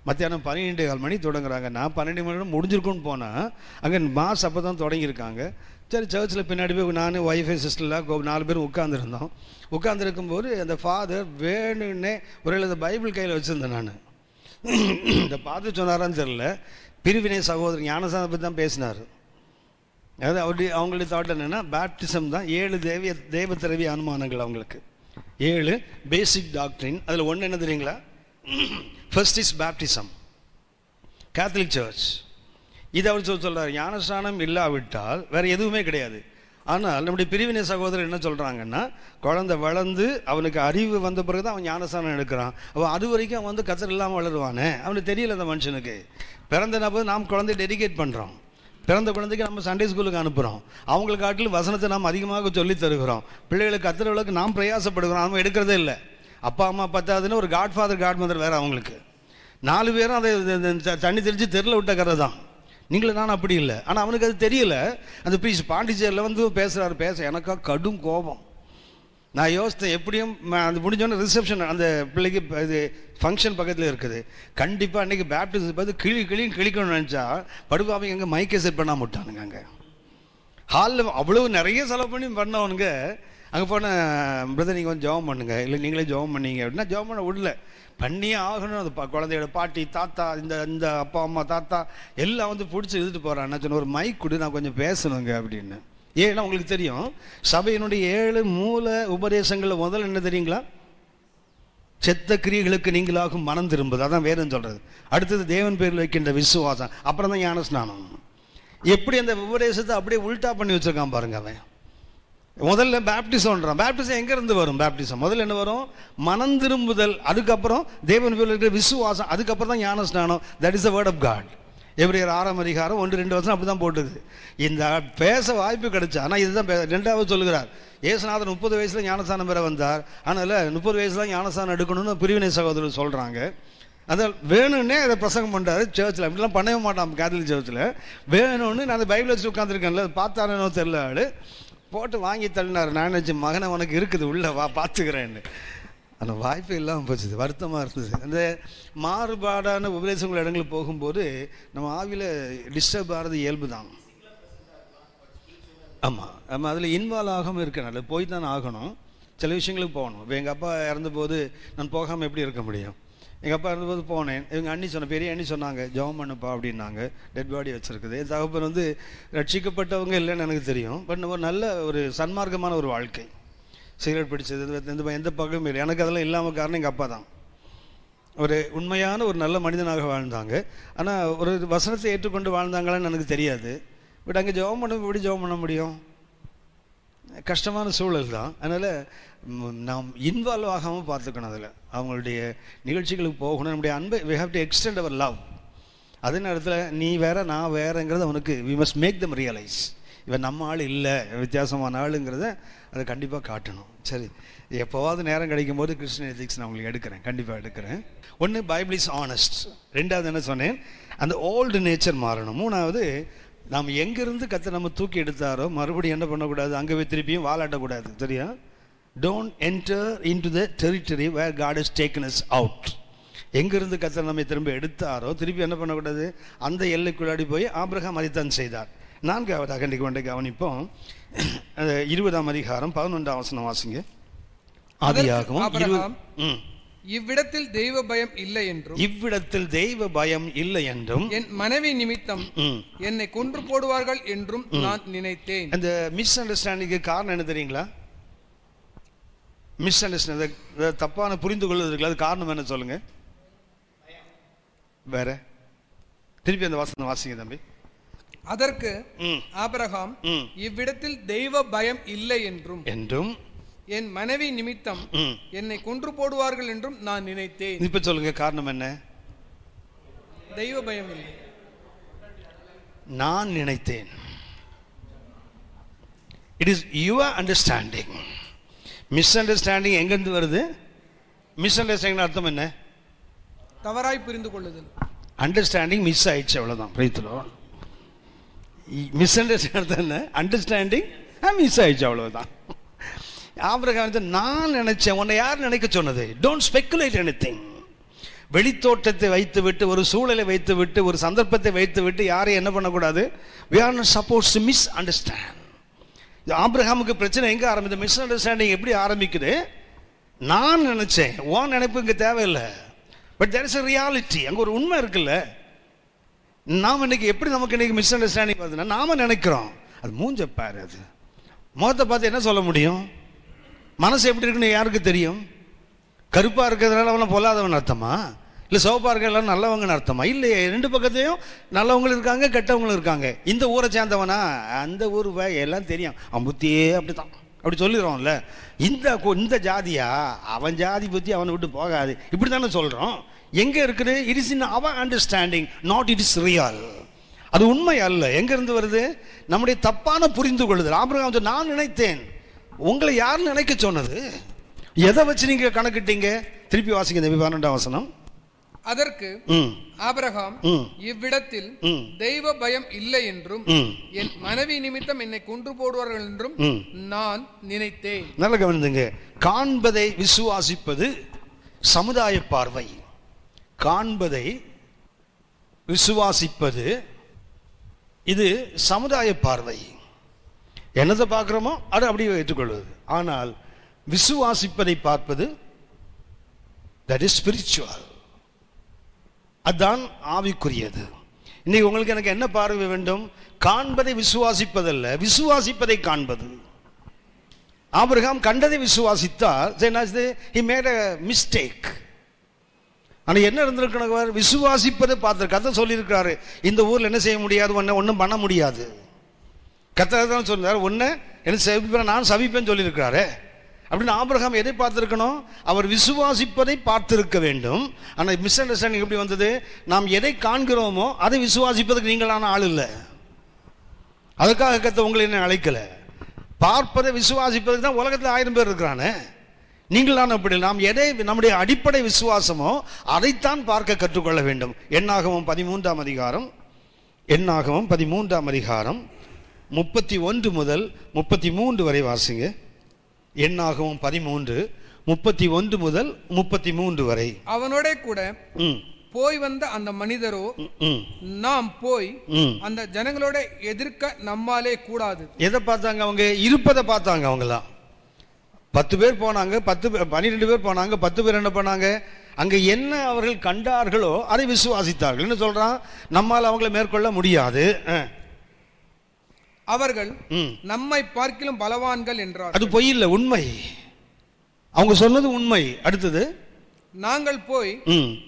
மத்தியானம் 12:15 மணி தொடங்குறாங்க. நான் 12 மணி முடிஞ்சிருக்குன்னு போனால் அங்கே மாஸ் அப்போ தான் தொடங்கியிருக்காங்க. சரி, சர்ச்சில் பின்னாடி போய் நான் ஒய்ஃபை சிஸ்டர்லாம் 4 பேர் உட்காந்துருந்தோம். உட்காந்துருக்கும்போது அந்த ஃபாதர் வேணுன்னே ஒரு இந்த பைபிள் கையில் வச்சுருந்தேன். நான் இந்த பார்த்து சொன்னாரான்னு தெரியல, பிரிவினை சகோதரர் ஞானசானம் பற்றி தான் பேசினார். அதாவது அவங்களுடைய தாட் என்னென்னா பேப்டிசம் தான் 7 தேவ திரவி அனுமானங்கள். அவங்களுக்கு 7 பேசிக் டாக்ட்ரின். அதில் ஒன்று என்ன தெரியுங்களா? First is baptism, Catholic church. இது அவர் சொல்கிறார், ஞானஸ்நானம் இல்லாவிட்டால் வேறு எதுவுமே கிடையாது. ஆனால் நம்முடைய பிரிவினை சகோதரர் என்ன சொல்கிறாங்கன்னா, குழந்தை வளர்ந்து அவனுக்கு அறிவு வந்த பிறகு தான் அவன் ஞானஸ்நானம் எடுக்கிறான். அவன் அது வரைக்கும் அவன் வந்து கத்தர் இல்லாமல் வளருவானே, அவனுக்கு தெரியல. அந்த மனுஷனுக்கு பிறந்த நபர் நாம் குழந்தைய டெடிகேட் பண்ணுறோம். பிறந்த குழந்தைக்கு நம்ம சண்டே ஸ்கூலுக்கு அனுப்புகிறோம். அவங்களுக்கு காட்டிலும் வசனத்தை நாம் அதிகமாக சொல்லி தருகிறோம். பிள்ளைகளுக்கு கத்துறவளுக்கு நாம் பிரயாசப்படுகிறோம். நம்ம எடுக்கிறதே இல்லை. அப்பா அம்மா பத்தாதுன்னு ஒரு காட் ஃபாதர் காட் மதர் வேறு. அவங்களுக்கு 4 பேரும் அதை தண்ணி தெளித்து தெருவில் விட்ட கதை தான். நீங்களும் நான் அப்படி இல்லை. ஆனால் அவனுக்கு அது தெரியல. அந்த ப்ரீஸ் பாண்டிச்சேரியில் வந்து பேச எனக்கா கடும் கோபம். நான் யோசித்தேன், எப்படியும் அது முடிஞ்சோடனே ரிசப்ஷன் அந்த பிள்ளைக்கு இது ஃபங்க்ஷன் பக்கத்தில் இருக்குது. கண்டிப்பாக அன்றைக்கி பேப்டிசம் பார்த்து கிழிக்கணும்னு நினச்சா படுபாவைங்க எங்கே மைக்கை செட் பண்ணாமல் விட்டானுங்க. அங்கே ஹாலில் அவ்வளோ நிறைய செலவு பண்ணி பண்ணவனுங்க. அங்கே போன பிரதர் நீங்கள் கொஞ்சம் ஜெபம் பண்ணுங்க, இல்லை நீங்களே ஜெபம் பண்ணீங்க அப்படின்னா ஜெபம் பண்ண விடல. பண்ணியே ஆகணும். அது குழந்தையோட பாட்டி தாத்தா இந்த அப்பா அம்மா தாத்தா எல்லாம் வந்து பிடிச்சி இழுத்துட்டு போகிறான். நான் சொன்ன ஒரு மைக் கொடு, நான் கொஞ்சம் பேசணுங்க அப்படின்னு. ஏன்னா உங்களுக்கு தெரியும் சபையினுடைய 7 மூல உபதேசங்களில் முதல்ல என்ன தெரியுங்களா? செத்த கிரியைகளுக்கு நீங்களாகும் மனம் திரும்புது. அதான் வேதம் சொல்கிறது. அடுத்தது தேவன் பேரில் வைக்கின்ற விசுவாசம், அப்புறம் தான் ஞானஸ்நானம். எப்படி அந்த உபதேசத்தை அப்படியே உல்டா பண்ணி வச்சிருக்கான் பாருங்க அவன். முதல்ல பேப்டிசம்ன்றான். பேப்டிசம் எங்கேருந்து வரும்? பேப்டிசம் முதல்ல என்ன வரும்? மனம் திரும்புதல். அதுக்கப்புறம் தேவன் பேரில் இருக்கிற விசுவாசம். அதுக்கப்புறம் தான் ஞானஸ்நானம். That is the word of God. எபிரேயர் 6ஆம் அதிகாரம் 1-2 வருஷம் அப்படி தான் போட்டுது. இந்த பேச வாய்ப்பு கிடைச்சா, ஆனால் இதுதான் 2வது சொல்லுகிறார். ஏசுநாதர் 30 வயசில் ஞானஸ்தானம் பெற வந்தார். அதனால் 30 வயசுல ஞானஸ்தானம் எடுக்கணும்னு பிரிவினை சகோதரர் சொல்கிறாங்க. அதில் வேணும்னே அதை பிரசங்கம் பண்ணுறாரு சர்ச்சில். அப்படிலாம் பண்ணவே மாட்டான் கேத்தலிக் சர்ச்சில். வேணும்னு நான் அந்த பைபிள் வச்சு உட்காந்துருக்கேன்ல, பார்த்தானோ தெரியல, ஆள் போட்டு வாங்கி தள்ளினார். நான் நினச்சி மகனை உனக்கு இருக்குது உள்ள வா பார்த்துக்கிறேன்னு. அந்த வாய்ப்பு இல்லாமல் போச்சுது. வருத்தமாக இருந்தது. அந்த மாறுபாடான உபதேசங்கள் இடங்களுக்கு போகும்போது நம்ம ஆவியில் டிஸ்டர்ப் ஆகிறது இயல்பு தான். ஆமாம், நம்ம அதில் இன்வால்வ் ஆகாமல் இருக்கனால போய் தான் ஆகணும். சில விஷயங்களுக்கு போகணும். இப்போ எங்கள் அப்பா இறந்தபோது நான் போகாமல் எப்படி இருக்க முடியும்? எங்கள் அப்பா இருந்தபோது போனேன். எங்கள் அண்ணி பெரிய அண்ணி சொன்னாங்க, ஜெபம் பண்ணுப்பா அப்படின்னாங்க. Dead body வச்சுருக்குது. என் தகப்பன் வந்து ரட்சிக்கப்பட்டவங்க இல்லைன்னு எனக்கு தெரியும். பட் ஒரு நல்ல ஒரு சன்மார்க்கமான ஒரு வாழ்க்கை. சிகரெட் பிடிச்சது எந்த பக்கமும் இல்லை. எனக்கு அதெல்லாம் இல்லாமல் காரணம் எங்கள் அப்பா தான். ஒரு உண்மையான ஒரு நல்ல மனிதனாக வாழ்ந்தாங்க. ஆனால் ஒரு வசனத்தை ஏற்றுக்கொண்டு வாழ்ந்தாங்களான்னு எனக்கு தெரியாது. பட் அங்கே ஜெபம் பண்ண எப்படி ஜெபம் பண்ண முடியும்? கஷ்டமான சூழல் தான். அதனால் நாம் இன்வால்வ் ஆகாமல் பார்த்துக்கணும். அதில் அவங்களுடைய நிகழ்ச்சிகளுக்கு போகணும். நம்முடைய அன்பை we have to extend our love. அதே நேரத்தில் நீ வேற நான் வேறங்கிறது அவனுக்கு we must make them realize. இவன் நம்ம ஆள் இல்லை, வித்தியாசமான ஆளுங்கிறத அதை கண்டிப்பாக காட்டணும். சரி, எப்போவாவது நேரம் கிடைக்கும் போது கிறிஸ்டியன் எத்திக்ஸ் நான் உங்களுக்கு எடுக்கிறேன், கண்டிப்பாக எடுக்கிறேன். ஒன்று, பைபிள் இஸ் ஆனஸ்ட். 2வது என்ன சொன்னேன்? அந்த ஓல்டு நேச்சர் மாறணும். 3வது, நாம் எங்கேருந்து கத்தை நம்ம தூக்கி எடுத்தாரோ மறுபடியும் என்ன பண்ணக்கூடாது? அங்கே போய் திருப்பியும் வாலாட்டக்கூடாது. சரியா? Don't enter into the territory where God has taken us out. எங்கேருந்து கத்தை நம்ம திரும்ப எடுத்தாரோ திருப்பி என்ன பண்ணக்கூடாது? அந்த எல்லைக்குள்ளாடி போய் ஆபிரகாம் அதைத்தான் செய்தார். 4வதாக இன்றைக்கு கொண்டு கவனிப்போம். 20ஆம் அதிகாரம் 11ஆம் வசனம் வாசிங்க. ஆதியாகமம் இவ்விடத்தில் தெய்வ பயம் இல்லை என்றும், இவ்விடத்தில் தெய்வ பயம் இல்லை என்றும், என் மனைவி நிமித்தம் என்னை கொன்று போடுவார்கள் என்றும் நான் நினைத்தேன். அந்த மிஸ் அண்டர்ஸ்டாண்டிங்கு காரணம் என்ன தெரியுங்களா? மிஸ் அண்டர்ஸ்டாண்டிங், தப்பான புரிந்து கொள்வதற்கு அது காரணம் என்ன சொல்லுங்க? வேற திருப்பி அந்த வாசனை வாசிங்க தம்பி. அதற்கு ஆபிரகாம், இவ்விடத்தில் தெய்வ பயம் இல்லை என்றும் என் மனைவி நிமித்தம் என்னை கொன்று போடுவார்கள் என்றும் நான் நினைத்தேன். இப்ப சொல்லுங்க காரணம் என்ன? தெய்வ பயம் இல்லை. நான் நினைத்தேன். It is your understanding. Miss understanding எங்கிருந்து வருது? மிஸ் அண்டர்ஸ்டாண்டிங் அர்த்தம் என்ன? தவறாய் புரிந்து கொள்ளுதல். அண்டர்ஸ்டாண்டிங் மிஸ் ஆயிடுச்சு, அவ்வளோதான். பிரைத்துலோ மிஸ் அண்டர்ஸ்டாண்ட் அண்டர்ஸ்டாண்டிங் மிஸ் ஆயிடுச்சு, அவ்வளவுதான். ஆபிரகாம் நான் நினைச்சேன், உன்னை யார் நினைக்க சொன்னது? Don't speculate anything. வெளித்தோட்டத்தை வைத்து விட்டு, ஒரு சூழலை வைத்து விட்டு, ஒரு சந்தர்ப்பத்தை வைத்து விட்டு யாரையும் என்ன பண்ணக்கூடாது? we are not supposed to misunderstand. ஆபிரகாமுக்கு பிரச்சனை எங்க ஆரம்பிக்குது? மிஸ் அண்டர்ஸ்டாண்டிங் எப்படி ஆரம்பிக்குது? நான் நினைச்சேன், உன் நினைப்பு இங்க தேவையில்லை. But there is a reality. அங்க ஒரு உண்மை இருக்குல்ல. நாம் இன்னைக்கு எப்படி நமக்கு இன்னைக்கு மிஸ் அண்டர்ஸ்டாண்டிங் வருதுன்னா, நாம நினைக்கிறோம். அது மூஞ்ச பாரு, அது முகத்தை பார்த்து என்ன சொல்ல முடியும்? மனசு எப்படி இருக்குன்னு யாருக்கு தெரியும்? கருப்பா இருக்கிறதுனால அவனை பொல்லாதவன் அர்த்தமா? இல்லை சிவப்பா இருக்கிறதுனால நல்லவங்கன்னு அர்த்தமா? இல்லையே, ரெண்டு பக்கத்தையும் நல்லவங்களும் இருக்காங்க, கெட்டவங்களும் இருக்காங்க. இந்த ஊரை சேர்ந்தவனா, அந்த ஊர் எல்லாம் தெரியும், அவன் புத்தியே அப்படித்தான், அப்படி சொல்லிடுறோம்ல. இந்த ஜாதியா, அவன் ஜாதி புத்தி அவனை விட்டு போகாது, இப்படி தானே சொல்றோம். எங்க இருக்குது? It is in our understanding, not it is real. அது உண்மை அல்ல. எங்க இருந்து வருது? நம்முடைய தப்பான புரிந்து கொள்ளுதல். ஆபிரகாம் நான் நினைத்தேன், உங்களை யார் நினைக்க சொன்னது? எதை வச்சு நீங்க கணக்கிட்டீங்க? திருப்பி வாசிங்க 12ஆம் வசனம். அதற்கு ஆபிரகாம், இவ்விடத்தில் தெய்வ பயம் இல்லை என்றும் என் மனைவி நிமித்தம் என்னை கொன்று போடுவார்கள் என்றும் நான் நினைத்தேன். நல்ல கவனிங்க. காண்பதை விசுவாசிப்பது சமுதாய பார்வை. காண்பதை விசுவாசிப்பது இது சமுதாய பார்வை. என்னதை பார்க்கிறோமோ அதை அப்படியே ஏற்றுக்கொள்வது. ஆனால் விசுவாசிப்பதை பார்ப்பது that is spiritual. அதான் ஆவிக்குரியது. இன்னைக்கு உங்களுக்கு எனக்கு என்ன பார்வை வேண்டும்? காண்பதை விசுவாசிப்பதல்ல, விசுவாசிப்பதை காண்பது. ஆபிரகாம் கண்டதை விசுவாசித்தார். he made a mistake. ஆனால் என்ன இருந்திருக்கணும்? விசுவாசிப்பதை பார்த்து கதை சொல்லியிருக்கிறாரு, இந்த ஊரில் என்ன செய்ய முடியாது, ஒன்றும் பண்ண முடியாது. கர்த்தர் தான் சொன்னார், ஒன்று என்ன சபிப்பேன், நான் சபிப்பேன்னு சொல்லியிருக்கிறாரு. அப்படின்னு ஆபிரகாம் எதை பார்த்திருக்கணும்? அவர் விசுவாசிப்பதை பார்த்திருக்க வேண்டும். ஆனால் மிஸ் அண்டர்ஸ்டாண்டிங் எப்படி வந்தது? நாம் எதை காண்கிறோமோ அதை விசுவாசிப்பதற்கு நீங்களான ஆள் இல்லை. அதுக்காக கர்த்தர் உங்களை என்ன அழைக்கல. பார்ப்பதை விசுவாசிப்பதற்கு தான் உலகத்தில் 1000 பேர் இருக்கிறானே. நீங்களான அப்படி நாம் எதை நம்முடைய அடிப்படை விசுவாசமோ அதைத்தான் பார்க்க கற்றுக்கொள்ள வேண்டும். என்னாகமம் 13ஆம் அதிகாரம், என்னாகமம் 13ஆம் அதிகாரம் 31 முதல் 33 வரை வாசிங்க. என்னாகமம் 13 31 முதல் 33 வரை. அவனோட கூட போய் வந்த அந்த மனிதரோ, நாம் போய் அந்த ஜனங்களோட எதிர்க்க நம்மாலே கூடாது. எதை பார்த்தாங்க? அவங்க இருப்பதை பார்த்தாங்க. அவங்களாம் 10 பேர் போனாங்க, 12 பேர் போனாங்க, 10 பேர் என்ன பண்ணாங்க? அங்க என்ன அவர்கள் கண்டார்களோ அதை விசுவாசித்தார்கள். என்ன சொல்றான்? நம்மால் அவங்களை மேற்கொள்ள முடியாது. அவர்கள் நம்மை பார்க்கிலும் பலவான்கள் என்றார். அது பொய் இல்லை, உண்மை. அவங்க சொன்னது உண்மை. அடுத்தது, நாங்கள் போய்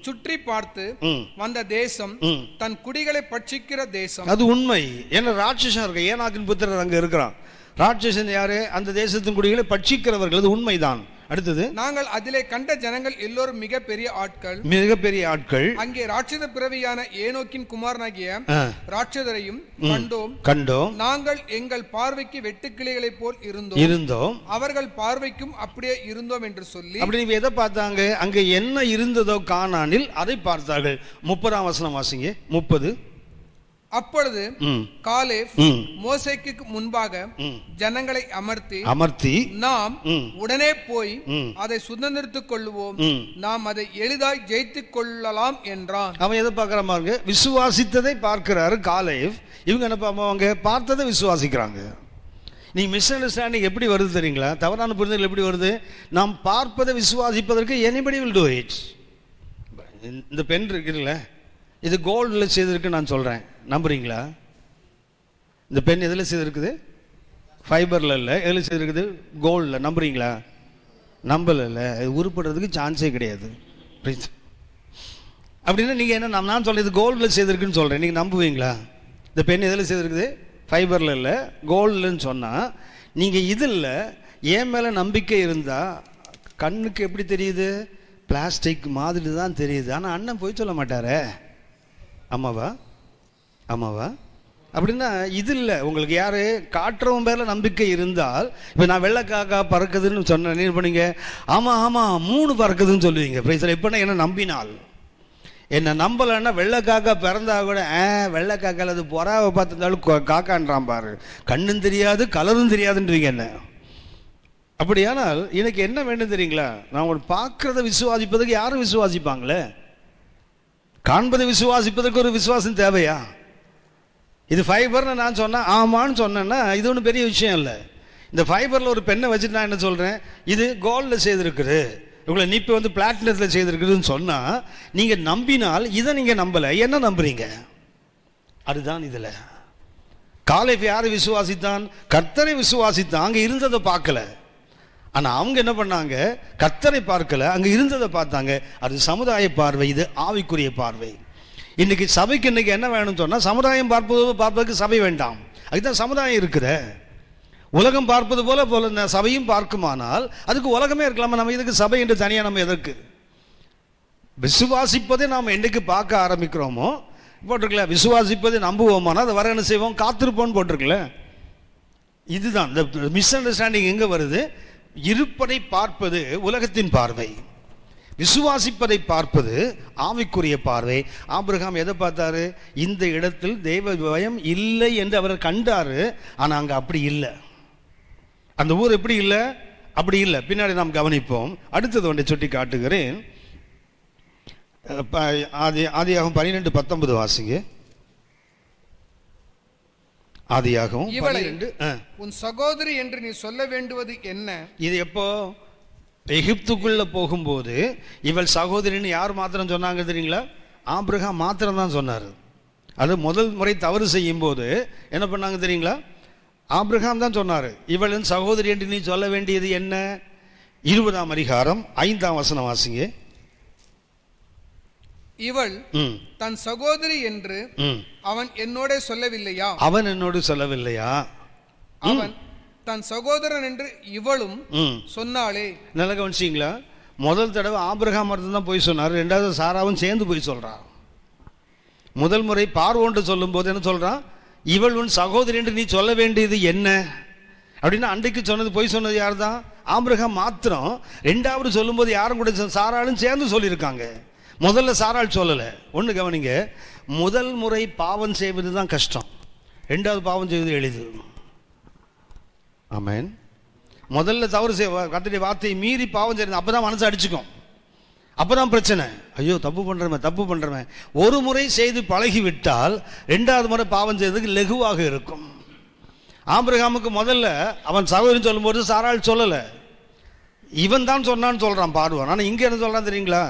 சுற்றி பார்த்து வந்த தேசம் தன் குடிகளை பட்சிக்கிற தேசம். அது உண்மை. ஏன்னா ராட்சசன் இருக்கு, ஏனாக்கின் புத்திரர் அங்க இருக்கிறான். ராட்சசன் யாரு? அந்த தேசத்தின் குடிகளை பட்சிக்கிறவர்கள். அது உண்மைதான். அடுத்தது, நாங்கள் அதிலே கண்ட ஜனங்கள் எல்லோரும் மிகப்பெரிய ஆட்கள், மிகப்பெரிய ஆட்கள். அங்கே ராட்சத பிறவியான ஏனோக்கின் குமாரனாகிய ராட்சதரையும் கண்டோம். நாங்கள் எங்கள் பார்வைக்கு வெட்டுக்கிளிகளை போல் இருந்தோம், அவர்கள் பார்வைக்கும் அப்படியே இருந்தோம் என்று சொல்லி. அப்படி நீங்க எதை பார்த்தாங்க? அங்க என்ன இருந்ததோ கானானில் அதை பார்த்தார்கள். 30ஆம் வசனம் வாசிங்க. 30. அப்பொழுது காலேப் மோசேக்கு முன்பாக ஜனங்களை அமர்த்தி நாம் உடனே போய் அதை சுதந்திரித்துக் கொள்ளுவோம், நாம் அதை எளிதாய் ஜெயித்துக் கொள்ளலாம் என்றான். அவன் எதை பார்க்கறாங்க? விசுவாசித்ததை பார்க்கிறாரு காலேப். இவங்க என்ன அவங்க பார்த்ததை விசுவாசிக்கிறாங்க. நீ மிஸ் அண்டர்ஸ்டாண்டிங் எப்படி வருது தெரியுங்களா? தவறான புரிதல் எப்படி வருது? நாம் பார்ப்பதை விசுவாசிப்பதற்கு anybody will do it. இந்த பெண் இருக்குல்ல, இது கோல்டில் செய்திருக்கு நான் சொல்றேன், நம்புறீங்களா? இந்த பெண் எதில் செய்திருக்குது? ஃபைபர்ல இல்லை, எதில் செய்திருக்குது? கோல்டில். நம்புறீங்களா? நம்பல. இது உருப்படுறதுக்கு சான்ஸே கிடையாது. அப்படின்னா நீங்க என்ன, நான் சொல்றது கோல்டில் செய்திருக்குன்னு சொல்றேன், நீங்க நம்புவீங்களா? இந்த பெண் எதில் செய்திருக்குது? ஃபைபர்ல இல்லை, கோல்டுன்னு சொன்னா நீங்க இதில் ஏன் மேல நம்பிக்கை இருந்தா கண்ணுக்கு எப்படி தெரியுது? பிளாஸ்டிக் மாதிரி தான் தெரியுது. ஆனால் அண்ணன் போய் சொல்ல மாட்டாரே. ஆமாவா? அப்படின்னா இது இல்லை. உங்களுக்கு யாரு காட்டுறவன் பேர்ல நம்பிக்கை இருந்தால், இப்போ நான் வெள்ளைக்காக்கா பறக்குதுன்னு சொன்னேன், என்ன பண்ணீங்க? ஆமா 3 பறக்குதுன்னு சொல்லுவீங்க. எப்படின்னா என்ன நம்பினால் என்னை நம்பலைன்னா வெள்ளை காக்கா பிறந்தா கூட வெள்ளை காக்கால் அது பொறாவை பார்த்துருந்தாலும் காக்கான்றான் பாரு, கண்ணும் தெரியாது கலரும் தெரியாதுன்றீங்க என்ன. அப்படியானால் எனக்கு என்ன வேண்டும் தெரியுங்களா? நான் ஒரு பார்க்கறத விசுவாசிப்பதற்கு யாரும் விசுவாசிப்பாங்களே? காண்பதை விசுவாசிப்பதற்கு ஒரு விசுவாசம் தேவையா? இது ஃபைபர்னு நான் சொன்னேன், ஆமான்னு சொன்னேன்னா இது ஒன்றும் பெரிய விஷயம் இல்லை. இந்த ஃபைபரில் ஒரு பெண்ணை வச்சுட்டு நான் என்ன சொல்கிறேன், இது கோல்டில் செய்திருக்குது, உங்களை நீப்பி வந்து பிளாட்டினத்தில் செய்திருக்குதுன்னு சொன்னால் நீங்கள் நம்பினால் இதை நீங்கள் நம்பலை, என்ன நம்புறீங்க? அதுதான் இதில் காலேப் யாரை விசுவாசித்தான்? கர்த்தரை விசுவாசித்தான். அங்கே இருந்ததை பார்க்கல. ஆனால் அவங்க என்ன பண்ணாங்க? கர்த்தரை பார்க்கல, அங்கே இருந்ததை பார்த்தாங்க. அது சமுதாய பார்வை, இது ஆவிக்குரிய பார்வை. இன்னைக்கு சபைக்கு இன்னைக்கு என்ன வேணும்னு சொன்னால், சமுதாயம் பார்ப்பதற்கு சபை வேண்டாம், அதுதான் சமுதாயம் இருக்குத. உலகம் பார்ப்பது போல சபையும் பார்க்குமானால் அதுக்கு உலகமே இருக்கலாமா? நம்ம இதுக்கு சபை என்று தனியாக நம்ம எதற்கு? விசுவாசிப்பதை நாம் என்றைக்கு பார்க்க ஆரம்பிக்கிறோமோ போட்டிருக்கல, விசுவாசிப்பதை நம்புவோமானா அதை வர என்ன செய்வோம்? காத்திருப்போம்னு போட்டிருக்கல. இதுதான் இந்த மிஸ் அண்டர்ஸ்டாண்டிங் எங்கே வருது? இருப்பதை பார்ப்பது உலகத்தின் பார்வை, விசுவாசிப்பதை பார்ப்பது ஆவிக்குரிய பார்வை. ஆபிரகாம் எதை பார்த்தாரு? இந்த இடத்தில் தெய்வ பயம் இல்லை என்று அவர் கண்டாரு. ஆனால் அங்கே அப்படி இல்லை. அந்த ஊர் எப்படி இல்லை? அப்படி இல்லை. பின்னாடி நாம் கவனிப்போம். அடுத்தது ஒன்றை சுட்டி காட்டுகிறேன். ஆதியாகமம் 12:19 வாசிங்க. ஆதியாகமம் 12. உன் சகோதரி என்று நீ சொல்ல வேண்டுவது என்ன? இது எப்போ? எகிப்துக்குள்ள போகும்போது இவள் சகோதரின்னு யார் மாத்திரம் சொன்னாங்க தெரியுங்களா? ஆபிரகாம் மாத்திரம் தான் சொன்னார். அது முதல் முறை தவறு செய்யும் போது என்ன பண்ணாங்க தெரியுங்களா? ஆபிரகாம் தான் சொன்னார், இவளின் சகோதரி என்று நீ சொல்ல வேண்டியது என்ன? 20ஆம் அதிகாரம் 5ஆம் வசனம் வாசிங்க. இவள் தன் சகோதரி என்று அவன் என்னோட சொல்லவில்லையா? அவன் என்னோடு சொல்லவில்லையா? அவன் தன் சகோதரன் என்று இவளும் சொன்னாளே. நல்லா கவனிச்சிங்களா? முதல் தடவை ஆபிரகாம் மட்டும் தான் போய் சொன்னார், ரெண்டாவது சாராவும் சேர்ந்து போய் சொல்றான். முதல் முறை பார்வோன்று சொல்லும் போது என்ன சொல்றான்? இவள் உன் சகோதரி என்று நீ சொல்ல வேண்டியது என்ன அப்படின்னா, அன்றைக்கு சொன்னது போய் சொன்னது யார் தான்? ஆபிரகாம் மாத்திரம். ரெண்டாவது சொல்லும் போது யாரும் கூட சாராளும் சேர்ந்து சொல்லியிருக்காங்க. முதல்ல சாராள் சொல்லலை. ஒன்று கவனிங்க, முதல் முறை பாவம் செய்வது தான் கஷ்டம், ரெண்டாவது பாவம் செய்வது எளிது. ஆமென். முதல்ல தவறு கர்த்தருடைய வார்த்தையை மீறி பாவம் செய்யறது, அப்பதான் மனசு அடிச்சுக்கும், அப்பதான் பிரச்சனை. ஐயோ தப்பு பண்றவன் ஒரு முறை செய்து பழகி விட்டால் ரெண்டாவது முறை பாவம் செய்யறதுக்கு லெகுவாக இருக்கும். ஆபிரகாமுக்கு முதல்ல அவன் சகோதரன் சொல்லும்போது சாராள் சொல்லல, இவன் தான் சொன்னான்னு சொல்றான் பார்வான். ஆனா இங்க என்ன சொல்றான் தெரியுங்களா?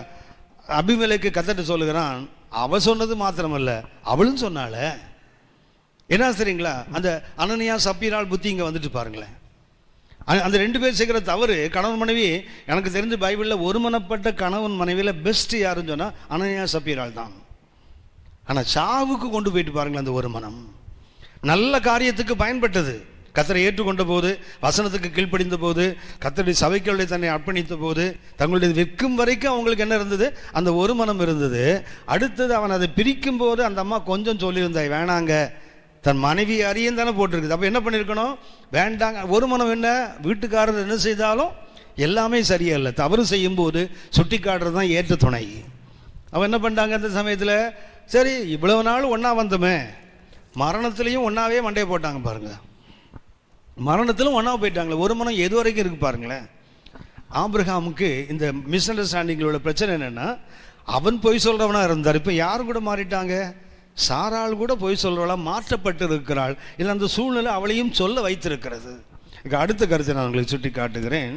அபிமெலேக்கு கர்த்தர் சொல்லுகிறான், அவ சொன்னது மாத்திரமல்ல அவளும் சொன்னால. என்ன சரிங்களா? அந்த அனனியா சப்பீரால் புத்தி இங்க வந்துட்டு பாருங்களேன். அந்த ரெண்டு பேர் செய்கிற தவறு, கணவன் மனைவி, எனக்கு தெரிஞ்ச பைபிளில் ஒருமனப்பட்ட கணவன் மனைவியில் பெஸ்ட் யாருன்னு சொன்னால் அனனியா சப்பீரால் தான். ஆனால் சாவுக்கு கொண்டு போயிட்டு பாருங்களேன். அந்த ஒரு மனம் நல்ல காரியத்துக்கு பயன்பட்டது. கர்த்தரை ஏற்றுக்கொண்ட போது, வசனத்துக்கு கீழ்ப்படிந்த போது, கர்த்தருடைய சபைக்குள்ளே தன்னை அர்ப்பணித்த போது, தங்களுடைய விற்கும் வரைக்கும் அவங்களுக்கு என்ன இருந்தது? அந்த ஒரு மனம் இருந்தது. அடுத்தது அவன் அதை பிரிக்கும் போது அந்த அம்மா கொஞ்சம் சொல்லியிருந்தாய், வேணாங்க, தன் மனைவி அறியும் தானே போட்டிருக்குது. அப்போ என்ன பண்ணியிருக்கணும்? வேண்டாங்க. ஒரு மனம் என்ன? வீட்டுக்காரர் என்ன செய்தாலும் எல்லாமே சரியா இல்லை, தவறு செய்யும் போது சுட்டி காட்டுறது தான் ஏற்ற துணை. அவன் என்ன பண்ணிட்டாங்க அந்த சமயத்தில்? சரி இவ்வளவு நாள் ஒன்றா வந்தோமே, மரணத்திலையும் ஒன்றாவே மண்டையை போட்டாங்க பாருங்க. மரணத்திலும் ஒன்றா போயிட்டாங்களே. ஒரு மனம் எது வரைக்கும் இருக்கு பாருங்களேன். ஆபிரகாமுக்கு இந்த மிஸ் அண்டர்ஸ்டாண்டிங்களோட பிரச்சனை என்னென்னா, அவன் பொய் சொல்கிறவனா இருந்தார். இப்போ யாரும் கூட மாறிட்டாங்க? சாராள் கூட பொய் சொல்றவளா மாற்றப்பட்டு இருக்கிறாள். இல்லை அந்த சூழ்நிலை அவளையும் சொல்ல வைத்திருக்கிறது. அடுத்த கருத்தை நான் உங்களுக்கு சுட்டி காட்டுகிறேன்.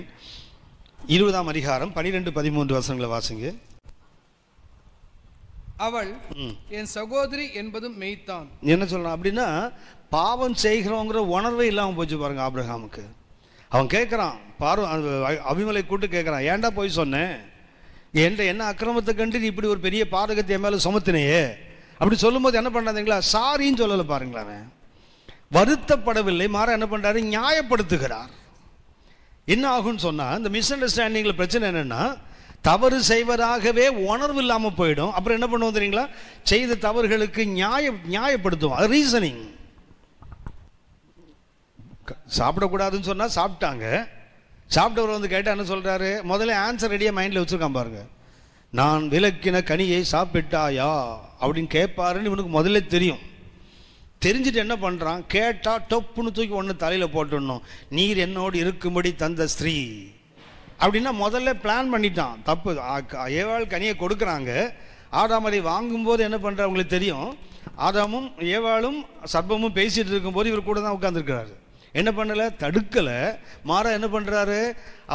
20ஆம் அதிகாரம் 12-13 வசனங்களை வாசிங்க. அவள் என் சகோதரி என்பதும் மெய்த்தான். என்ன சொல்லலாம் அப்படின்னா, பாவம் செய்கிறோங்கிற உணர்வே இல்லாமல் போச்சு பாருங்க ஆபிரகாமுக்கு. அவன் கேட்குறான், அபிமலை கூட்டு கேட்குறான், ஏன்டா போய் சொன்னேன்? என்ன அக்கிரமத்தை கண்டு நீ இப்படி ஒரு பெரிய பாதகத்தை என் மேலே சுமத்தினையே அப்படி சொல்லும்போது என்ன பண்ணாதீங்களா? சாரின்னு சொல்லலை பாருங்களேன். வருத்தப்படவில்லை, மாற என்ன பண்றாரு? நியாயப்படுத்துகிறார். என்ன ஆகும்னு சொன்னா, இந்த மிஸ் அண்டர்ஸ்டாண்டிங்ல பிரச்சனை என்னன்னா, தவறு செய்வதாகவே உணர்வு இல்லாமல் போயிடும். அப்புறம் என்ன பண்ணுவோம் தெரியுங்களா? செய்த தவறுகளுக்கு நியாயப்படுத்துவோம். அது ரீசனிங். சாப்பிடக்கூடாதுன்னு சொன்னா சாப்பிட்டாங்க, சாப்பிட்டவர் வந்து கேட்டால் என்ன சொல்றாரு? முதல்ல ஆன்சர் ரெடியாக மைண்டில் வச்சுருக்கான் பாருங்க. நான் விலக்கின கனியை சாப்பிட்டாயா அப்படின்னு கேட்பாருன்னு இவனுக்கு முதல்ல தெரியும். தெரிஞ்சுட்டு என்ன பண்ணுறான், கேட்டால் டொப்புன்னு தூக்கி ஒன்று தலையில் போட்டுடணும். நீர் என்னோடு இருக்கும்படி தந்த ஸ்திரீ அப்படின்னா முதல்ல பிளான் பண்ணிட்டான். தப்பு. ஏவாள் கனியை கொடுக்குறாங்க. ஆதாம் அதை வாங்கும்போது என்ன பண்ணுற அவங்களுக்கு தெரியும். ஆதாமும் ஏவாளும் சர்ப்பமும் பேசிகிட்டு இருக்கும்போது இவர் கூட தான் உட்காந்துருக்கிறாரு. என்ன பண்ணலை, தடுக்கலை. மாறா என்ன பண்ணுறாரு,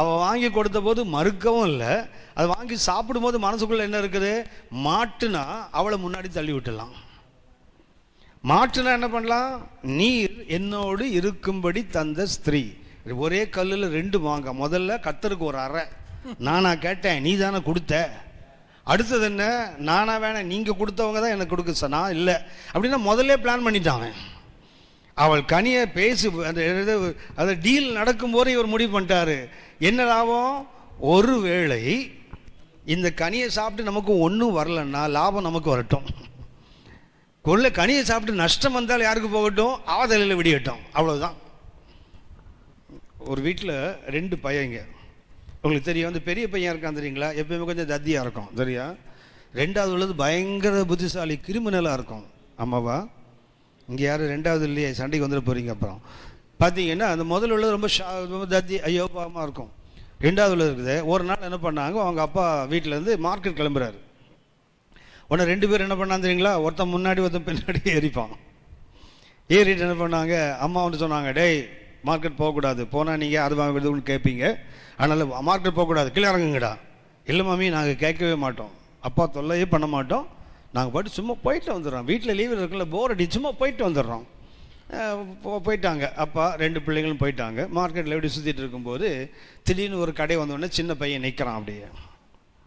அவள் வாங்கி கொடுத்த போது மறுக்கவும் இல்லை. அதை வாங்கி சாப்பிடும்போது மனசுக்குள்ளே என்ன இருக்குது, மாட்டுனா அவளை முன்னாடி தள்ளி விட்டுலாம். மாட்டுனா என்ன பண்ணலாம், நீர் என்னோடு இருக்கும்படி தந்த ஸ்திரீ. ஒரே கல்லில் ரெண்டு வாங்க. முதல்ல கர்த்தருக்கு ஒரு அறை, நானா கேட்டேன் நீ தானே கொடுத்த. அடுத்தது என்ன, நானா வேணாம் நீங்கள் கொடுத்தவங்க தான் எனக்கு கொடுக்க, நான் இல்லை அப்படின்னா முதல்ல பிளான் பண்ணிட்டான். அவள் கனியை பேசி அந்த டீல் நடக்கும்போது இவர் முடிவு பண்ணிட்டாரு. என்ன லாபம், ஒருவேளை இந்த கனியை சாப்பிட்டு நமக்கு ஒன்றும் வரலன்னா லாபம் நமக்கு வரட்டும். கொள்ள கனியை சாப்பிட்டு நஷ்டம் வந்தால் யாருக்கு போகட்டும், ஆதலில் விடியட்டும். அவ்வளோதான். ஒரு வீட்டில் 2 பையங்க. உங்களுக்கு தெரியும், அந்த பெரிய பையன் இருக்கான் தெரியுங்களா, எப்பயுமே கொஞ்சம் தத்தியாக இருக்கும் சரியா. 2வது உள்ளது பயங்கர புத்திசாலி, கிரிமினலாக இருக்கும். ஆமாவா, இங்கே யாரும் 2வது இல்லையே, சண்டைக்கு வந்துட போகிறீங்க. அப்புறம் பார்த்தீங்கன்னா அந்த முதல்ல உள்ளது ரொம்ப தத்தி ஐயோ பாவமாக இருக்கும். 2வது உள்ளது இருக்குது. ஒரு நாள் என்ன பண்ணாங்க, அவங்க அப்பா வீட்டிலேருந்து மார்க்கெட் கிளம்புறாரு. உடனே 2 பேர் என்ன பண்ணான்னு தெரியுங்களா, ஒருத்தன் முன்னாடி ஒருத்தன் பின்னாடி ஏறிப்பான். ஏறிட்டு என்ன பண்ணாங்க, அம்மா வந்து சொன்னாங்க, டேய் மார்க்கெட் போகக்கூடாது, போனால் நீங்கள் அது வாங்குறதுன்னு கேட்பீங்க, அதனால் மார்க்கெட் போகக்கூடாது, கீழே இறங்குங்கடா. இல்லை மாமி நாங்கள் கேட்கவே மாட்டோம், அப்பா தொல்லையே பண்ண மாட்டோம், நாங்கள் பாட்டு சும்மா போயிட்டு வந்துடுறோம், வீட்டில் லீவு இருக்குல்ல போர் அடி சும்மா போயிட்டு வந்துடுறோம். போயிட்டாங்க. அப்பா 2 பிள்ளைங்களும் போயிட்டாங்க. மார்க்கெட்டில் எப்படி சுற்றிட்டு இருக்கும்போது திடீர்னு ஒரு கடை வந்தோடனே சின்ன பையன் நிற்கிறான். அப்படியே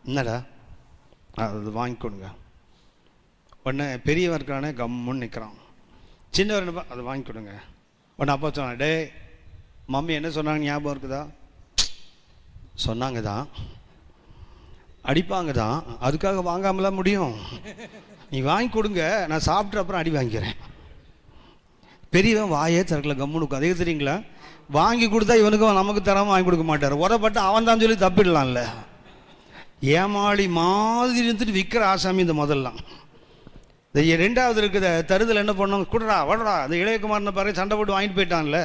என்னடா அது வாங்கி கொடுங்க. உடனே பெரியவன் இருக்கிறானே கம்முன்னு நிற்கிறான். சின்னவர் என்ன, அதை வாங்கி கொடுங்க. உடனே அப்பா சொன்னான், டே மம்மி என்ன சொன்னாங்க ஞாபகம் இருக்குதா, சொன்னாங்க தான், அடிப்பாங்க தான், அதுக்காக வாங்காமலாம் முடியும், நீ வாங்கி கொடுங்க, நான் சாப்பிட்டு அப்புறம் அடி வாங்கிக்கிறேன். பெரியவன் வாயே திறக்கல, கம்முனுக்கும். அதே தெரியுங்களா, வாங்கி கொடுத்தா இவனுக்கும் நமக்கு தராமல் வாங்கி கொடுக்க மாட்டார், உரப்பட்டு அவன் தான் சொல்லி தப்பிடலாம்ல. ஏமாளி மாதிரி இருந்துட்டு விற்கிற ஆசாமி இந்த முதல்லாம். இந்த 2வது இருக்குது தருதல் என்ன பண்ணோம், கூடடா வடடா. அந்த இளையகுமாரனை பாருங்க சண்டை போட்டு வாங்கிட்டு போயிட்டான்ல.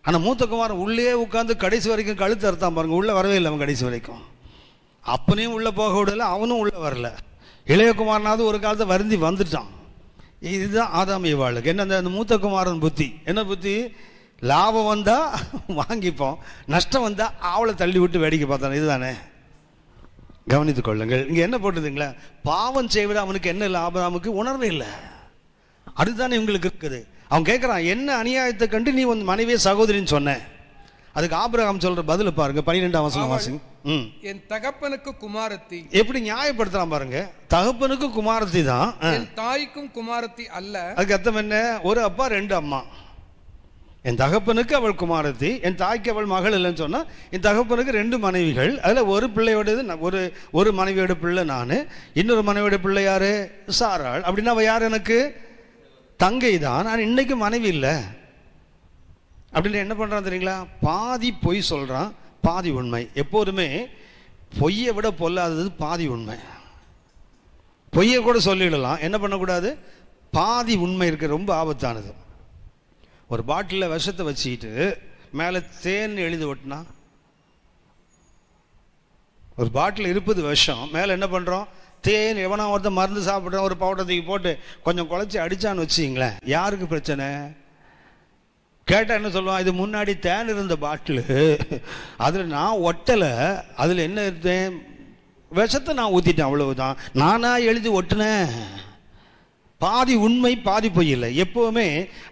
ஆனால் மூத்த குமாரன் உள்ளே உட்காந்து கடைசி வரைக்கும் கழுத்து அறுத்தான் பாருங்க, உள்ளே வரவே இல்லை அவன் கடைசி வரைக்கும். அப்பனையும் உள்ளே போக விடலை, அவனும் உள்ளே வரல. இளையகுமாரனாவது ஒரு காலத்தை வருந்தி வந்துட்டான். இதுதான் ஆதாம் ஏவாளுக்கு. என்ன அந்த மூத்த குமாரன் புத்தி, என்ன புத்தி, லாபம் வந்தால் வாங்கிப்போம், நஷ்டம் வந்தால் அவளை தள்ளி விட்டு வேடிக்கை பார்த்தான். இதுதானே, கவனித்துக் கொள்ளுங்கள். இங்கே என்ன போட்டுதுங்களா, பாவம் செய்வது அவனுக்கு என்ன இல்லை, ஆபிரகாமுக்கு உணர்வு இல்லை. அதுதானே இவங்களுக்கு இருக்குது. அவன் கேட்குறான், என்ன அநியாயத்தை கண்டு நீ உன் மனைவியை சகோதரின்னு சொன்ன. அதுக்கு ஆபிரகாம் சொல்ற பதில பாருங்க, 12ஆம் வசனம் வாசிங்க. என் தகப்பனுக்கு குமாரத்தி. எப்படி நியாயப்படுத்துறான் பாருங்க, தகப்பனுக்கு குமாரத்தி தான், என் தாய்க்கும் குமாரத்தி அல்ல. அதுக்கு அர்த்தம் என்ன, ஒரு அப்பா 2 அம்மா. என் தகப்பனுக்கு அவள் குமாரத்தி, என் தாய்க்கு அவள் மகள் இல்லைன்னு சொன்னா, என் தகப்பனுக்கு 2 மனைவிகள், அதில் ஒரு பிள்ளையோடது ஒரு மனைவியோட பிள்ளை நான், இன்னொரு மனைவியோட பிள்ளை யாரு, சாராள். அப்படின்னா அவள் யார், எனக்கு தங்கை தான், நான் இன்னைக்கு மனைவி இல்லை. அப்படின்னு என்ன பண்ணுறான் தெரியுங்களா, பாதி பொய் சொல்கிறான், பாதி உண்மை. எப்போதுமே பொய்யை விட பொல்லாதது பாதி உண்மை. பொய்யை கூட சொல்லிடலாம், என்ன பண்ணக்கூடாது, பாதி உண்மை இருக்க ரொம்ப ஆபத்தானது. ஒரு பாட்டிலில் விஷத்தை வச்சுக்கிட்டு மேலே தேன் எழுதி ஒட்டினா, ஒரு பாட்டில் இருப்பது விஷம், மேலே என்ன பண்ணுறோம், தேன். எவனா ஒருத்தர் மருந்து சாப்பிட்றோம், ஒரு பவுடர் தூக்கி போட்டு கொஞ்சம் குழச்சி அடித்தான்னு வச்சிங்களேன், யாருக்கு பிரச்சனை? கேட்டால் என்ன சொல்லுவான், இது முன்னாடி தேன் இருந்த பாட்டிலு, அதில் நான் ஒட்டலை, அதில் என்ன இருந்தேன், விஷத்தை நான் ஊற்றிட்டேன், அவ்வளவுதான், நானா எழுதி ஒட்டினேன். பாதி உண்மை பாதி பொய் இல்லை. எப்போவுமே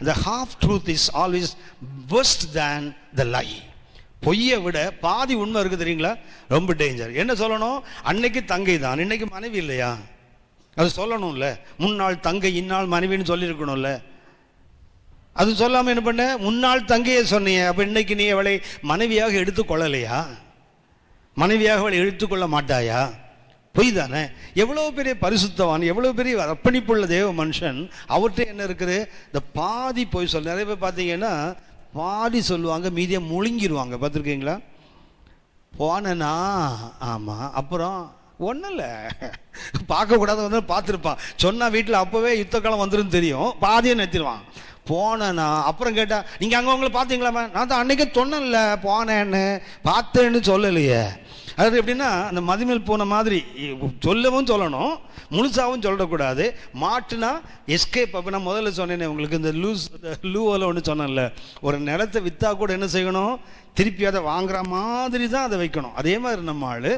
the half truth is always worse than the lie. பொய்யை விட பாதி உண்மை இருக்குது தெரியுங்களா, ரொம்ப டேஞ்சர். என்ன சொல்லணும், அன்னைக்கு தங்கை தான், இன்னைக்கு மனைவி இல்லையா, அது சொல்லணும்ல. முன்னாள் தங்கை இந்நாள் மனைவின்னு சொல்லியிருக்கணும்ல. அது சொல்லாமல் என்ன பண்ண, முன்னாள் தங்கையை சொன்னீங்க, அப்போ இன்னைக்கு நீ அவளை மனைவியாக எடுத்துக்கொள்ளலையா, மனைவியாக அவளை எடுத்துக்கொள்ள மாட்டாயா, பொய் தானே. எவ்வளோ பெரிய பரிசுத்தவான், எவ்வளோ பெரிய அர்ப்பணிப்புள்ள தேவ மனுஷன், அவர்கிட்ட என்ன இருக்குது, இந்த பாதி பொய் சொல்ல. நிறைய பேர் பார்த்தீங்கன்னா பாதி சொல்லுவாங்க, மீதியை முழுங்கிடுவாங்க, பார்த்துருக்கீங்களா. போனேனா ஆமாம், அப்புறம் ஒன்றும் இல்லை, பார்க்கக்கூடாது வந்து பார்த்துருப்பான். சொன்னால் வீட்டில் அப்போவே யுத்த காலம் வந்துடும் தெரியும், பாதியை நிறுத்திடுவான். போனேன்னா அப்புறம் கேட்டால் நீங்கள் அங்கே உங்களை பார்த்தீங்களாமே, நான் தான் அன்றைக்கே சொன்னேன்ல போனேன்னு, பார்த்தேன்னு சொல்லலையே. அது எப்படின்னா அந்த மதிமேல் போன மாதிரி சொல்லவும் சொல்லணும், முழுசாகவும் சொல்லக்கூடாது. மாட்டுனா எஸ்கேப். அப்போ நான் முதல்ல சொன்னேனே உங்களுக்கு, இந்த லூவில் ஒன்று சொன்னேன்ல, ஒரு நிலத்தை விற்றா கூட என்ன செய்யணும், திருப்பி அதை வாங்குற மாதிரி தான் அதை வைக்கணும். அதே மாதிரி நம்ம ஆள்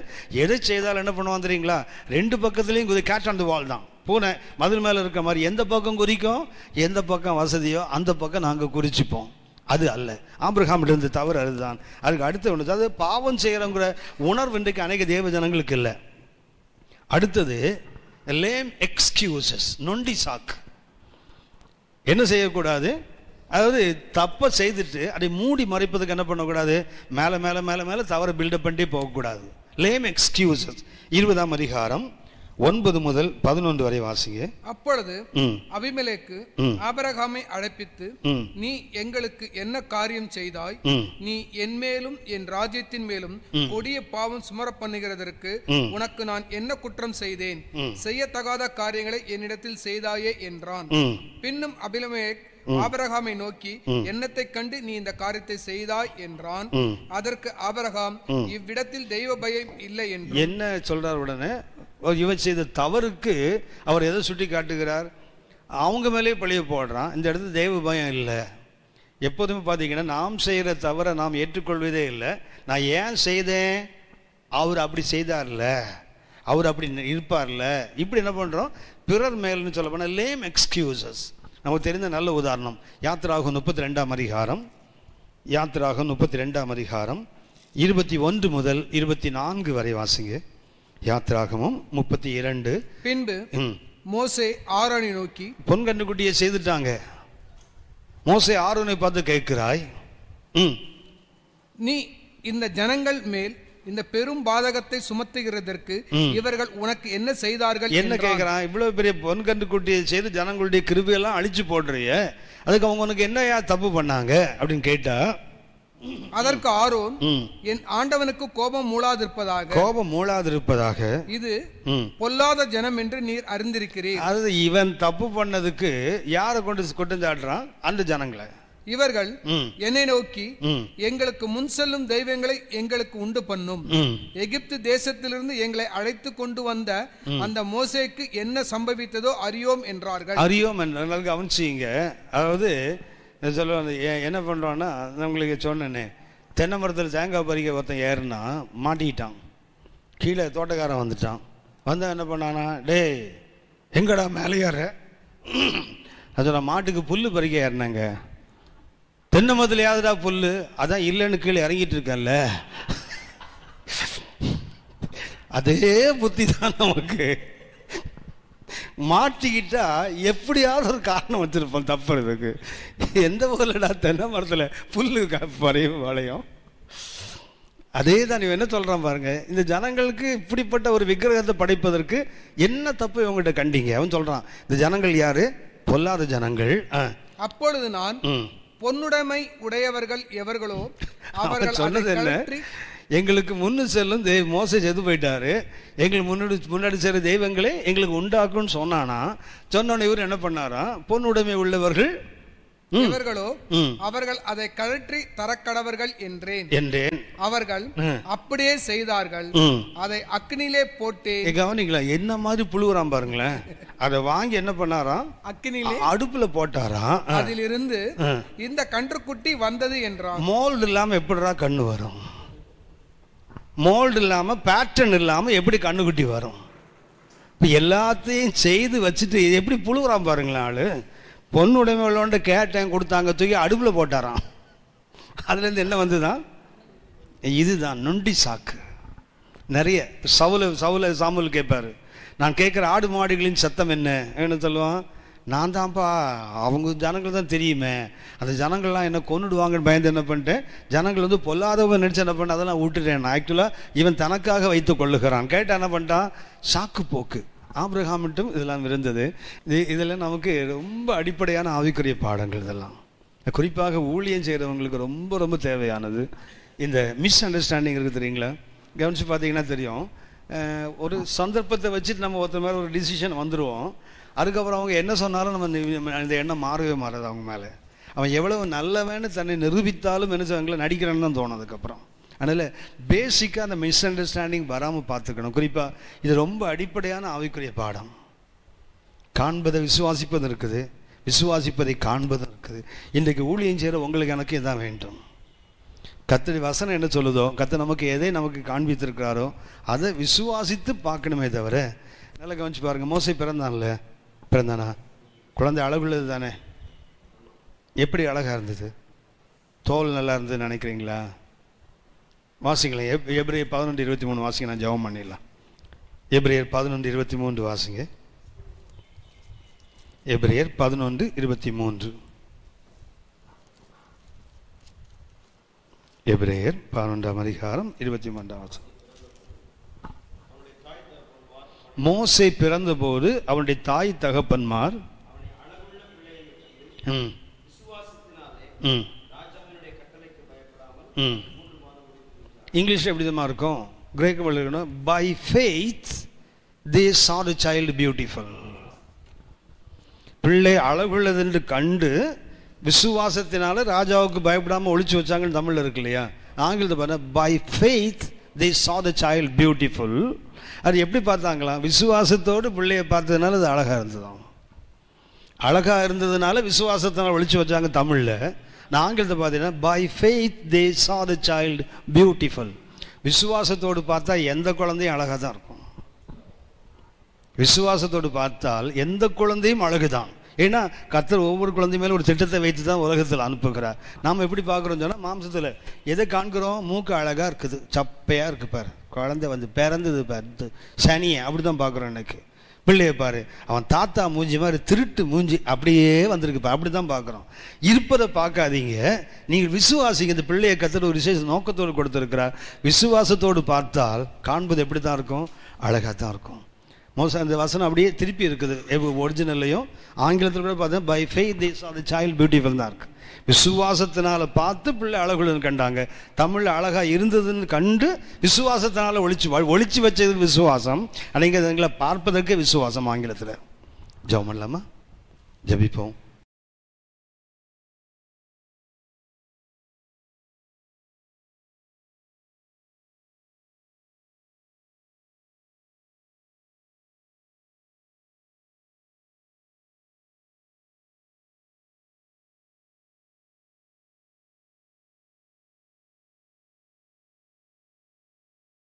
எதை செய்தாலும் என்ன பண்ணுவான் தெரியுங்களா, ரெண்டு பக்கத்துலேயும் குதி, கேட்ச் ஆன் தி வால் தான். பூனை மதில் மேலே இருக்க மாதிரி எந்த பக்கம் குறிக்கும், எந்த பக்கம் வசதியோ அந்த பக்கம் நாங்கள் குறிச்சிப்போம். அது அல்ல, ஆபிரகாம் இருந்த தவறு அதுதான். அதுக்கு அடுத்து ஒன்று, அதாவது பாவம் செய்கிறவங்கிற உணர்வு இன்றைக்கு அநேக தேவ ஜனங்களுக்கு இல்லை. அடுத்தது லேம் எக்ஸ்கியூசஸ், நொண்டி சாக்கு. என்ன செய்யக்கூடாது, அதாவது தப்பை செய்துட்டு அதை மூடி மறைப்பதுக்கு என்ன பண்ணக்கூடாது, மேலே மேலே மேலே மேலே தவறை பில்டப் பண்ணி போகக்கூடாது. லேம் எக்ஸ்கியூசஸ் 20ஆம் அதிகாரம் 9 முதல் 11 வரை வாசிங்க. அப்பொழுது அபிமெலேக்கு ஆபிரகாமை அழைப்பித்து, நீ எங்களுக்கு என்ன காரியம் செய்தாய்? நீ என் மேலும் என் ராஜ்யத்தின் மேலும் கொடிய பாவம் சுமர பண்ணுகிறதற்கு உனக்கு நான் என்ன குற்றம் செய்தேன்? செய்யத்தகாத காரியங்களை என்னிடத்தில் செய்தாயே என்றான். பின்னும் அபிமெலேக் ஆபிரகாமை நோக்கி, என்னத்தை கண்டு நீ இந்த காரியத்தை செய்தாய் என்றான். அதற்கு ஆபிரகாம், இவ்விடத்தில் தெய்வ பயம் இல்லை என்று. என்ன சொல்றார் உடனே, இவன் செய்த தவறுக்கு அவர் எதை சுட்டி காட்டுகிறார், அவங்க மேலே பழிய போடுறான். இந்த இடத்துல தெய்வ பயம் இல்லை. எப்போதுமே பார்த்தீங்கன்னா நாம் செய்கிற தவறை நாம் ஏற்றுக்கொள்வதே இல்லை. நான் ஏன் செய்தேன், அவர் அப்படி செய்தார்ல, அவர் அப்படி இருப்பார்ல, இப்படி என்ன பண்ணுறோம், பிறர் மேல்னு சொல்ல போனால் லேம் எக்ஸ்கியூசஸ். நமக்கு தெரிந்த நல்ல உதாரணம் யாத்திராகம் 32ஆம் அதிகாரம், யாத்திராகம் 32ஆம் அதிகாரம் 21 முதல் 24 வரை வாசிங்க. யாத்திராகமும் 32. பின்பு மோசே ஆரோனை நோக்கி, பொன் கண்டுக்குட்டியை செய்துட்டாங்க. மோசே ஆரோனை பார்த்து கேட்கிறாய், நீ இந்த ஜனங்கள் மேல் இந்த பெரும் பாதகத்தை சுமத்துகிறதற்கு இவர்கள் உனக்கு என்ன செய்தார்கள்? என்ன கேட்கிறான், இவ்வளவு பெரிய பொன் கண்டுக்குட்டியை செய்து ஜனங்களுடைய கிருபையெல்லாம் அழிச்சு போடுறிய, அதுக்கு அவங்க உனக்கு என்னையா தப்பு பண்ணாங்க அப்படின்னு கேட்டா, அதற்கு ஆரோன், என் ஆண்டவனுக்கு கோபம் மூளாதிருப்பதாக இது பொல்லாத ஜனம் என்று நீர் அறிந்திருக்கிறீர். அது இவன் தப்பு பண்ணதுக்கு யாரை கொண்டு குற்றம் சாட்டுறான், அந்த ஜனங்களை. இவர்கள் என்னை நோக்கி, எங்களுக்கு முன் செல்லும் தெய்வங்களை எங்களுக்கு உண்டு பண்ணும், எகிப்து தேசத்திலிருந்து எங்களை அழைத்து கொண்டு வந்த அந்த மோசேக்கு என்ன சம்பவித்ததோ அறியோம் என்றார்கள். அறியோம் என்ற கவனிச்சிங்க. அதாவது சொல்லுவாங்க, என்ன பண்ணுறான்னா, உங்களுக்கு சொன்னேனே, தென்னை மரத்தில் தேங்காய் பறிக்க ஒருத்தன் ஏறுனா மாட்டிக்கிட்டான், கீழே தோட்டக்காரன் வந்துட்டான். வந்தால் என்ன பண்ணானா, டே எங்கடா மேலே ஏற, அதோட மாட்டுக்கு புல் பறிக்க ஏறினாங்க. தென்னை மரத்தில் யாதுடா புல், அதான் இல்லைன்னு கீழே இறங்கிட்டு இருக்கேன்ல. அதே புத்தி தான் நமக்கு. மாட்டிக்கிட்டா எப்படியாவது ஒரு காரணம் வச்சிருப்போம் தப்புறதுக்கு. எந்த ஊர்லடா தென்னை மரத்தில் புல்லு வளையும். அதே தான் இவன் என்ன சொல்றான் பாருங்க, இந்த ஜனங்களுக்கு இப்படிப்பட்ட ஒரு விக்கிரகத்தை படைப்பதற்கு என்ன தப்பு இவங்ககிட்ட கண்டீங்க? அவன் சொல்றான், இந்த ஜனங்கள் யாரு, பொல்லாத ஜனங்கள். அப்பொழுது நான், பொன்னுடைமை உடையவர்கள் எவர்களோ அவர்கள் சொன்னது என்ன, எங்களுக்கு முன்னு செல்லும் மோசே செத்து போயிட்டாரு, எங்களுக்கு முன்னாடி செய்கிற தெய்வங்களே எங்களுக்கு உண்டாக்குன்னு சொன்னானா. சொன்னோன்னு இவர் என்ன பண்ணாரா, பொன்னுடைமை உள்ளவர்கள் இவர்களோ அவர்கள் அதை கழற்றி தரக்கடவர்கள் என்றேன். அவர்கள் அப்படியே செய்தார்கள், அதை அக்னியிலே போட்டு. கவனிங்களா, என்ன மாதிரி புழுவுறான் பாருங்களேன். அதை வாங்கி என்ன பண்ணாராம், அக்னியிலே அடுப்புல போட்டாராம். அதிலிருந்து இந்த கன்றுக்குட்டி வந்தது என்றான். மோல்டு இல்லாம எப்படிடா கண்ணு வரும், மோல்டு இல்லாம பேட்டர்ன் இல்லாம எப்படி கண்ணுக்குட்டி வரும்? எல்லாத்தையும் செய்து வச்சுட்டு எப்படி புழுவுறான் பாருங்களேன் ஆளு. பொண்ணுடைமை உள்ளவன்ட்ட கேட்டேன், கொடுத்தாங்க, தூக்கி அடுப்பில் போட்டாராம். அதுலேருந்து என்ன வந்துதான், இதுதான் நொண்டி சாக்கு. நிறைய சாமுவேல் கேட்பாரு, நான் கேட்குற ஆடு மாடுகளின் சத்தம் என்ன சொல்லுவான், நான் தான்ப்பா, அவங்க ஜனங்கள் தான் தெரியுமே, அந்த ஜனங்கள்லாம் என்ன கொன்னுடுவாங்கன்னு பயந்து என்ன பண்ணிட்டேன், ஜனங்கள் வந்து பொல்லாதவங்க நினச்சி என்ன பண்ண அதெல்லாம் விட்டுட்டேன். ஆக்சுவலாக இவன் தனக்காக வைத்து கொள்ளுகிறான். கேட்டால் என்ன பண்ணிட்டான், சாக்கு போக்கு. ஆபிரகாமிட்டும் இதெல்லாம் இருந்தது. இதெல்லாம் நமக்கு ரொம்ப அடிப்படையான ஆவிக்குரிய பாடங்கள். இதெல்லாம் குறிப்பாக ஊழியம் செய்கிறவங்களுக்கு ரொம்ப ரொம்ப தேவையானது. இந்த மிஸ் அண்டர்ஸ்டாண்டிங் இருக்குது தெரியுங்களா? கவனித்து பார்த்தீங்கன்னா தெரியும். ஒரு சந்தர்ப்பத்தை வச்சுட்டு நம்ம ஒருத்தர் மேலே ஒரு டிசிஷன் வந்துடுவோம். அதுக்கப்புறம் அவங்க என்ன சொன்னாலும் நம்ம இந்த எண்ணம் மாறவே மாறாது அவங்க மேலே. அவன் எவ்வளவு நல்லவன்னு தன்னை நிரூபித்தாலும் என்ன செய்வாங்களே நடிக்கிறேன்னு தான் தோணும் அதுக்கப்புறம். அதனால் பேசிக்காக அந்த மிஸ் அண்டர்ஸ்டாண்டிங் வராமல் பார்த்துக்கணும். குறிப்பாக இது ரொம்ப அடிப்படையான ஆவிக்குரிய பாடம். காண்பதை விசுவாசிப்பது இருக்குது, விசுவாசிப்பதை காண்பது இருக்குது. இன்றைக்கு ஊழியம் செய்கிற உங்களுக்கு எனக்கு இதான் வேண்டும். கர்த்தருடைய வசனம் என்ன சொல்லுதோ, கர்த்தர் நமக்கு எதை நமக்கு காண்பித்திருக்கிறாரோ அதை விசுவாசித்து பார்க்கணுமே தவிர. நல்லா கவனிச்சு பாருங்க, மோசே பிறந்தானா? குழந்தை அழகுள்ளது தானே? எப்படி அழகாக இருந்தது? தோல் நல்லா இருந்ததுன்னு நினைக்கிறீங்களா? வாசிங்களேன், எபிரேயர் 11:23 வாசிங்க. நான் ஜெபம் பண்ணிடலாம். எபிரேயர் 11:23 வாசிங்க. எபிரேயர் 11:23. எபிரேயர் 11ஆம் அதிகாரம் 23ஆம் வசனம். மோசே பிறந்தபோது அவனுடைய தாய் தகப்பன்மார் இங்கிலீஷ் எப்படி தான் இருக்கும், கிரேக்க இருக்கணும். By faith they saw the child beautiful. பிள்ளை அழகுள்ளது என்று கண்டு விசுவாசத்தினால ராஜாவுக்கு பயப்படாமல் ஒழிச்சு வச்சாங்கன்னு தமிழில் இருக்கு இல்லையா? ஆங்கிலத்தை பார்த்தா by faith they saw the child beautiful. அது எப்படி பார்த்தாங்களா? விசுவாசத்தோடு பிள்ளையை பார்த்ததுனால அது அழகாக இருந்ததாம். அழகாக இருந்ததுனால விசுவாசத்தினால ஒழிச்சு வச்சாங்க தமிழில். நான் ஆங்கிலத்தை பார்த்தீங்கன்னா by faith they saw the child beautiful. விசுவாசத்தோடு பார்த்தா எந்த குழந்தையும் அழகாக தான் இருக்கும். விசுவாசத்தோடு பார்த்தால் எந்த குழந்தையும் அழகுதான். ஏன்னா கர்த்தர் ஒவ்வொரு குழந்தை மேலே ஒரு திட்டத்தை வைத்து தான் உலகத்தில் அனுப்புகிறார். நாம் எப்படி பார்க்குறோம் சொன்னால், மாம்சத்தில் எதை காண்கிறோம்? மூக்கு அழகாக இருக்குது, சப்பையாக இருக்கு பாரு, குழந்தை வந்து பிறந்தது பாரு, சனியை அப்படி தான் பார்க்குறோம். எனக்கு பிள்ளையை பாரு, அவன் தாத்தா மூஞ்சி மாதிரி திருட்டு மூஞ்சி அப்படியே வந்திருக்கு, அப்படி தான் பார்க்குறோம். இருப்பதை பார்க்காதீங்க, நீங்கள் விசுவாசிங்க. இந்த பிள்ளையை கர்த்தர் ஒரு விசேஷ நோக்கத்தோடு கொடுத்துருக்கிறார். விசுவாசத்தோடு பார்த்தால் காண்பது எப்படி தான் இருக்கும்? அழகாக தான் இருக்கும். மோச அந்த வசனம் அப்படியே திருப்பி இருக்குது ஒரிஜினல்லையும் ஆங்கிலத்தில் கூட பார்த்தா by faith they saw the child beautiful தான் இருக்கு. விசுவாசத்தினால பார்த்து பிள்ளை அழகுள்ளன்னு கண்டாங்க. தமிழில் அழகாக இருந்ததுன்னு கண்டு விசுவாசத்தினால ஒழிச்சு வச்சது விசுவாசம். அன்னைக்கு அதுங்களை பார்ப்பதற்கு விசுவாசம் ஆங்கிலத்தில். ஜெபம் பண்ணலாமா? ஜெபிப்போம்.